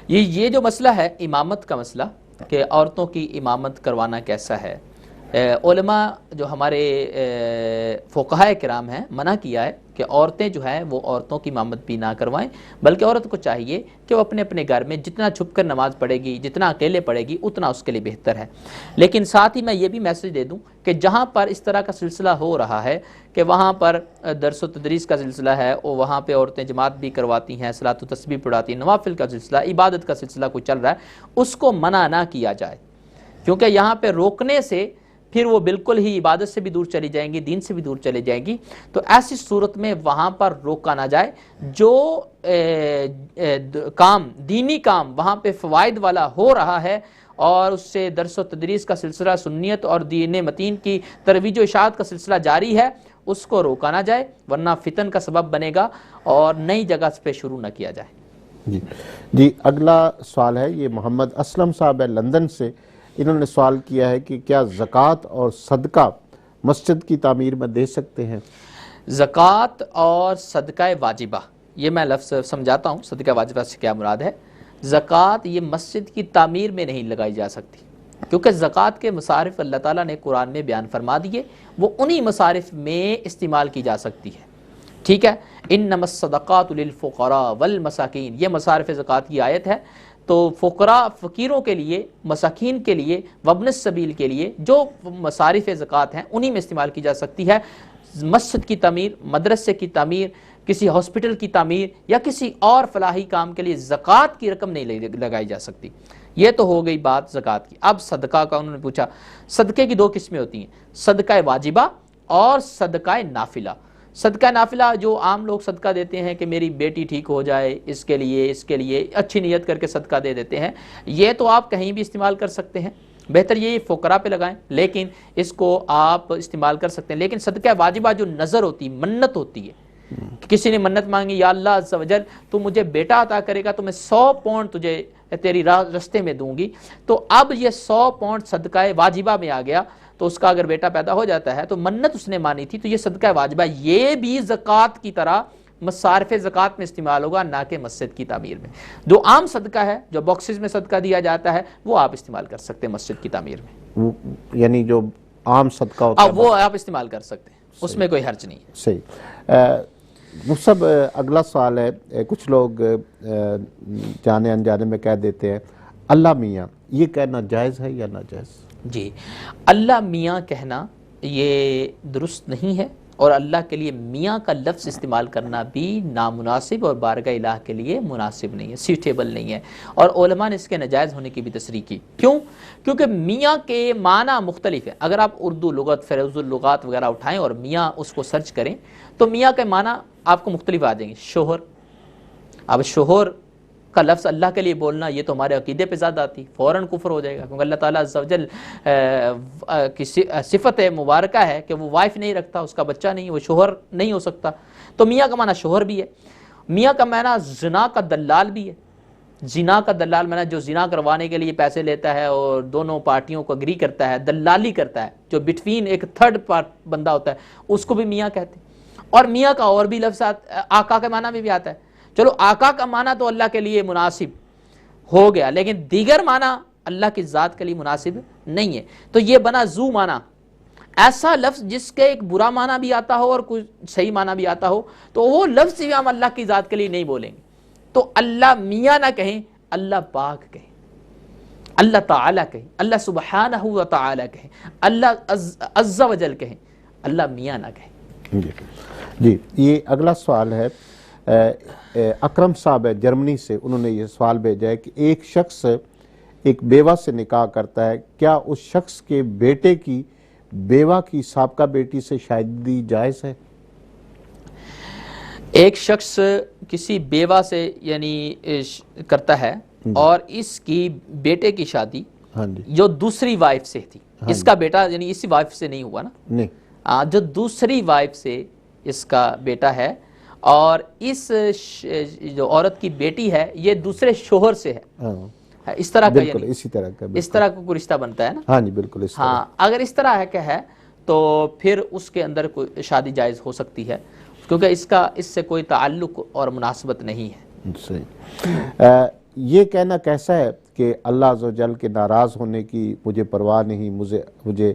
یہ جو مسئلہ ہے امامت کا مسئلہ کہ عورتوں کی امامت کروانا کیسا ہے، علماء جو ہمارے فقہاء کرام ہیں منع کیا ہے کہ عورتیں جو ہیں وہ عورتوں کی امامت بھی نہ کروائیں، بلکہ عورت کو چاہیے کہ وہ اپنے اپنے گھر میں جتنا چھپ کر نماز پڑھے گی، جتنا اکیلے پڑھے گی، اتنا اس کے لیے بہتر ہے۔ لیکن ساتھ ہی میں یہ بھی میسج دے دوں کہ جہاں پر اس طرح کا سلسلہ ہو رہا ہے کہ وہاں پر درس و تدریس کا سلسلہ ہے اور وہاں پہ عورتیں جماعت بھی کرواتی ہیں، صلاۃ و تسبیح پڑھاتی ہیں، نوافل کا سلسلہ، عبادت کا سلسلہ کوئی چل رہا ہے، اس کو منع نہ کیا جائے، کیونکہ یہاں پہ روکنے سے پھر وہ بالکل ہی عبادت سے بھی دور چلی جائیں گی، دین سے بھی دور چلی جائیں گی۔ تو ایسی صورت میں وہاں پر روکا نہ جائے، جو کام دینی کام وہاں پہ فوائد والا ہو رہا ہے اور اس سے درس و تدریس کا سلسلہ، سنیت اور دین متین کی ترویج و اشاعت کا سلسلہ جاری ہے، اس کو روکا نہ جائے، ورنہ فتن کا سبب بنے گا اور نئی جگہ پہ شروع نہ کیا جائے۔ جی اگلا سوال ہے، یہ محمد اسلم صاحب ہے لندن سے، انہوں نے سوال کیا ہے کہ کیا زکوٰۃ اور صدقہ مسجد کی تعمیر میں دے سکتے ہیں؟ زکوٰۃ اور صدقہ واجبہ، یہ میں لفظ سمجھاتا ہوں صدقہ واجبہ سے کیا مراد ہے۔ زکوٰۃ یہ مسجد کی تعمیر میں نہیں لگائی جا سکتی، کیونکہ زکوٰۃ کے مصارف اللہ تعالیٰ نے قرآن میں بیان فرما دیے، وہ انہی مصارف میں استعمال کی جا سکتی ہے، ٹھیک ہے۔ انما الصدقات للفقراء والمساکین، یہ مصارف زکوٰۃ کی آیت ہے۔ تو فقراء، فقیروں کے لیے، مساکین کے لیے، وابن السبیل کے لیے جو مصارف زکوٰۃ ہیں انہی میں استعمال کی جا سکتی ہے۔ مسجد کی تعمیر، مدرسے کی تعمیر، کسی ہاسپٹل کی تعمیر یا کسی اور فلاحی کام کے لیے زکوٰۃ کی رقم نہیں لگائی جا سکتی۔ یہ تو ہو گئی بات زکوٰۃ کی۔ اب صدقہ کا انہوں نے پوچھا، صدقے کی دو قسمیں ہوتی ہیں، صدقہ واجبہ اور صدقہ نافلہ۔ صدقہ نافلہ جو عام لوگ صدقہ دیتے ہیں کہ میری بیٹی ٹھیک ہو جائے، اس کے لیے اچھی نیت کر کے صدقہ دے دیتے ہیں، یہ تو آپ کہیں بھی استعمال کر سکتے ہیں، بہتر یہ فقراء پہ لگائیں، لیکن اس کو آپ استعمال کر سکتے ہیں۔ لیکن صدقہ واجبہ جو نظر ہوتی، منت ہوتی ہے، کسی نے منت مانگی، یا اللہ عز و جل تو مجھے بیٹا عطا کرے گا تو میں 100 پاؤنڈ تجھے تیری راستے میں دوں گی، تو اب یہ 100 پاؤنڈ صدقہ واجبہ میں آ گیا، تو اس کا اگر بیٹا پیدا ہو جاتا ہے تو منت اس نے مانی تھی، تو یہ صدقہ واجبہ، یہ بھی زکوٰۃ کی طرح مصارف زکوٰۃ میں استعمال ہوگا، نہ کہ مسجد کی تعمیر میں۔ جو عام صدقہ ہے، جو باکسز میں صدقہ دیا جاتا ہے، وہ آپ استعمال کر سکتے ہیں مسجد کی تعمیر میں، یعنی جو عام صدقہ ہوتا ہے وہ آپ استعمال کر سکتے ہیں، اس میں کوئی حرج نہیں ہے۔ صحیح۔ وہ سب اگلا سوال ہے، کچھ لوگ جانے انجانے میں کہہ دیتے ہیں اللہ میاں، یہ کہنا جائز ہے یا ناجائز؟ جی، اللہ میاں کہنا یہ درست نہیں ہے، اور اللہ کے لیے میاں کا لفظ استعمال کرنا بھی نامناسب اور بارگاہ الہ کے لیے مناسب نہیں ہے، سیوٹیبل نہیں ہے، اور علماء نے اس کے ناجائز ہونے کی بھی تصریح کی۔ کیوں؟ کیونکہ میاں کے معنی مختلف ہے۔ اگر آپ اردو لغت، فیروز اللغات وغیرہ اٹھائیں اور میاں اس کو سرچ کریں تو میاں کے معنی آپ کو مختلف آ جائیں گے۔ شوہر، اب شوہر کا لفظ اللہ کے لیے بولنا یہ تو ہمارے عقیدے پہ زیادہ آتی، فوراً کفر ہو جائے گا، کیونکہ اللہ تعالیٰ عز و جل کی صفت مبارکہ ہے کہ وہ وائف نہیں رکھتا، اس کا بچہ نہیں، وہ شوہر نہیں ہو سکتا۔ تو میاں کا معنی شوہر بھی ہے، میاں کا معنی زنا کا دلال بھی ہے۔ زنا کا دلال معنی جو زنا کروانے کے لیے پیسے لیتا ہے اور دونوں پارٹیوں کو اگری کرتا ہے، دلالی کرتا ہے، جو بٹوین ایک تھرڈ بندہ ہوتا ہے، اس کو بھی میاں کہتے ہیں۔ اور میاں کا اور بھی لفظ آقا کے معنی میں بھی آتا ہے۔ چلو آقا کا معنی تو اللہ کے لیے مناسب ہو گیا، لیکن دیگر معنی اللہ کی ذات کے لیے مناسب نہیں ہے، تو یہ بنا ذو معنی، ایسا لفظ جس کے ایک برا معنی بھی آتا ہو اور کوئی صحیح معنی بھی آتا ہو، تو وہ لفظ بھی ہم اللہ کی ذات کے لیے نہیں بولیں گے۔ تو اللہ میاں نہ کہیں، اللہ پاک کہیں، اللہ تعالیٰ کہیں، اللہ سبحانہ و تعالیٰ کہیں، اللہ عز و جل کہیں، اللہ میاں نہ کہیں۔ جی، یہ اگلا سوال ہے، اکرم صاحب ہے جرمنی سے، انہوں نے یہ سوال بھیجا ہے کہ ایک شخص ایک بیوہ سے نکاح کرتا ہے، کیا اس شخص کے بیٹے کی بیوہ کی سابقہ بیٹی سے شادی جائز ہے؟ ایک شخص کسی بیوہ سے یعنی کرتا ہے اور اس کی بیٹے کی شادی جو دوسری وائف سے تھی، اس کا بیٹا یعنی اسی وائف سے نہیں ہوا نا، نہیں، جو دوسری وائف سے اس کا بیٹا ہے اور اس جو عورت کی بیٹی ہے یہ دوسرے شوہر سے ہے، اس طرح کا یعنی اس طرح کا کوئی رشتہ بنتا ہے نا؟ ہاں جی بالکل اس طرح. ہاں اگر اس طرح ہے کہ ہے تو پھر اس کے اندر کوئی شادی جائز ہو سکتی ہے، کیونکہ اس سے کوئی تعلق اور مناسبت نہیں ہے. صحیح. یہ کہنا کیسا ہے کہ اللہ عز و جل کے ناراض ہونے کی مجھے پرواہ نہیں، مجھے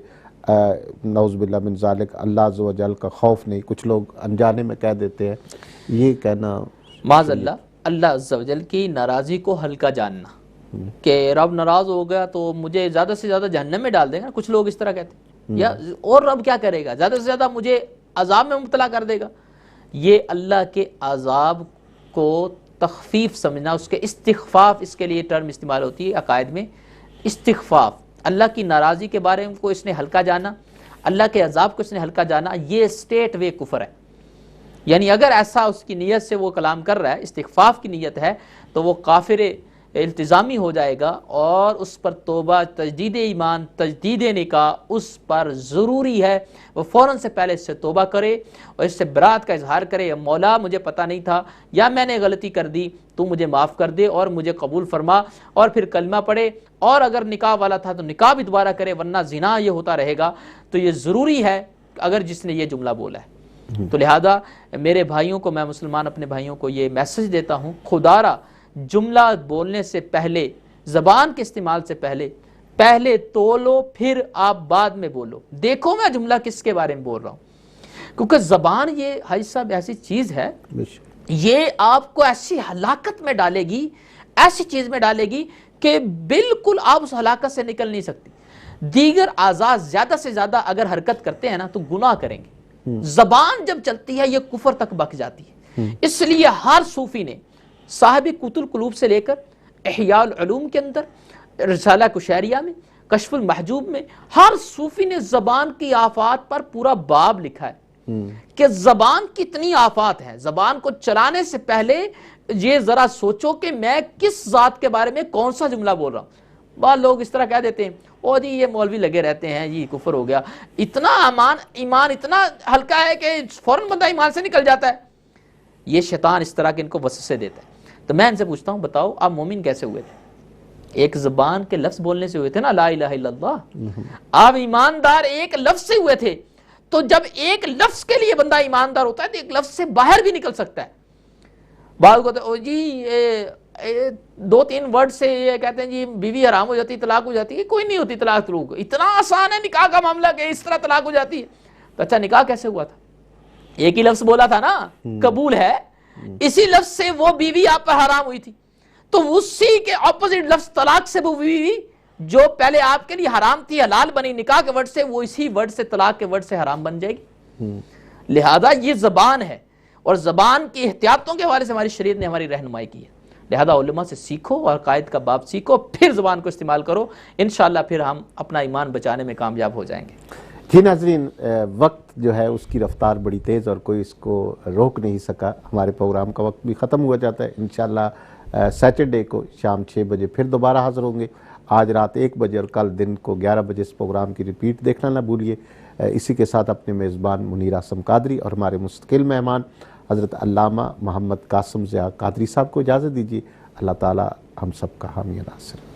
نعوذ باللہ من ذالک اللہ عز و جل کا خوف نہیں، کچھ لوگ انجانے میں کہہ دیتے ہیں، یہ کہنا معاذ اللہ عز و جل کی ناراضی کو ہلکا جاننا کہ رب ناراض ہو گیا تو مجھے زیادہ سے زیادہ جہنم میں ڈال دے گا، کچھ لوگ اس طرح کہتے ہیں، یا اور رب کیا کرے گا، زیادہ سے زیادہ مجھے عذاب میں مبتلا کر دے گا. یہ اللہ کے عذاب کو تخفیف سمجھنا، اس کے استخفاف، اس کے لیے ٹرم استعمال ہوتی ہے عقائد میں، استخفاف. اللہ کی ناراضی کے بارے میں کو اس نے ہلکا جانا، اللہ کے عذاب کو اس نے ہلکا جانا، یہ اسٹیٹ وے کفر ہے. یعنی اگر ایسا اس کی نیت سے وہ کلام کر رہا ہے، استخفاف کی نیت ہے، تو وہ کافر التزامی ہو جائے گا اور اس پر توبہ، تجدید ایمان، تجدید نکاح اس پر ضروری ہے. وہ فوراً سے پہلے اس سے توبہ کرے اور اس سے برات کا اظہار کرے، یا مولا مجھے پتہ نہیں تھا یا میں نے غلطی کر دی، تو مجھے معاف کر دے اور مجھے قبول فرما، اور پھر کلمہ پڑھے، اور اگر نکاح والا تھا تو نکاح بھی دوبارہ کرے، ورنہ زنا یہ ہوتا رہے گا. تو یہ ضروری ہے اگر جس نے یہ جملہ بولا ہے. تو لہذا میرے بھائیوں کو، میں مسلمان اپنے بھائیوں کو یہ میسج دیتا ہوں، خدا را جملہ بولنے سے پہلے، زبان کے استعمال سے پہلے تولو، پھر آپ بعد میں بولو، دیکھو میں جملہ کس کے بارے میں بول رہا ہوں. کیونکہ زبان یہ حاجی صاحب ایسی چیز ہے، یہ آپ کو ایسی ہلاکت میں ڈالے گی، ایسی چیز میں ڈالے گی کہ بالکل آپ اس ہلاکت سے نکل نہیں سکتی. دیگر اعضاء زیادہ سے زیادہ اگر حرکت کرتے ہیں نا تو گناہ کریں گے، زبان جب چلتی ہے یہ کفر تک بک جاتی ہے. اس لیے ہر صوفی نے صاحب قوت القلوب سے لے کر احیاء العلوم کے اندر، رسالہ کشیریہ میں، کشف المحجوب میں، ہر صوفی نے زبان کی آفات پر پورا باب لکھا ہے کہ زبان کتنی آفات ہیں. زبان کو چلانے سے پہلے یہ ذرا سوچو کہ میں کس ذات کے بارے میں کون سا جملہ بول رہا ہوں. بعض لوگ اس طرح کہہ دیتے ہیں، او جی یہ مولوی لگے رہتے ہیں، یہ کفر ہو گیا. اتنا ایمان اتنا ہلکا ہے کہ فوراً بندہ ایمان سے نکل جاتا ہے. یہ شیطان اس طرح کے ان کو وسوسے دیتا ہے. تو میں ان سے پوچھتا ہوں، بتاؤ آپ مومن کیسے ہوئے تھے؟ ایک زبان کے لفظ بولنے سے ہوئے تھے نا، لا الہ الا اللہ. آپ ایماندار ایک لفظ سے ہوئے تھے. تو جب ایک لفظ کے لیے بندہ ایماندار ہوتا ہے تو ایک لفظ سے باہر بھی نکل سکتا ہے. بعض کو تو جی 2-3 ورڈ سے یہ کہتے ہیں جی بیوی حرام ہو جاتی، طلاق ہو جاتی ہے. کوئی نہیں ہوتی طلاق، اتنا آسان ہے نکاح کا معاملہ کہ اس طرح طلاق ہو جاتی ہے. تو اچھا نکاح کیسے ہوا تھا؟ ایک ہی لفظ بولا تھا نا، قبول ہے، اسی لفظ سے وہ بیوی آپ پر حرام ہوئی تھی. تو اسی کے اپوزٹ لفظ طلاق سے وہ بیوی جو پہلے آپ کے لیے حرام تھی حلال بنی نکاح کے ورڈ سے، وہ اسی ورڈ سے، طلاق کے ورڈ سے حرام بن جائے گی. لہذا یہ زبان ہے، اور زبان کی احتیاطوں کے حوالے سے ہماری شریعت نے ہماری رہنمائی کی ہے. لہذا علماء سے سیکھو اور قائد کا باب سیکھو، پھر زبان کو استعمال کرو، انشاءاللہ پھر ہم اپنا ایمان بچانے میں کامیاب ہو جائیں گے. جی ناظرین، وقت جو ہے اس کی رفتار بڑی تیز اور کوئی اس کو روک نہیں سکا. ہمارے پروگرام کا وقت بھی ختم ہوا جاتا ہے. انشاءاللہ سیٹرڈے کو شام 6 بجے پھر دوبارہ حاضر ہوں گے. آج رات 1 بجے اور کل دن کو 11 بجے اس پروگرام کی ریپیٹ دیکھنا نہ بھولیے. اسی کے ساتھ اپنے میزبان منیر اعظم قادری اور ہمارے مستقل مہمان حضرت علامہ محمد قاسم ضیاء قادری صاحب کو اجازت دیجیے. اللہ تعالی ہم سب کا حامی ناصر.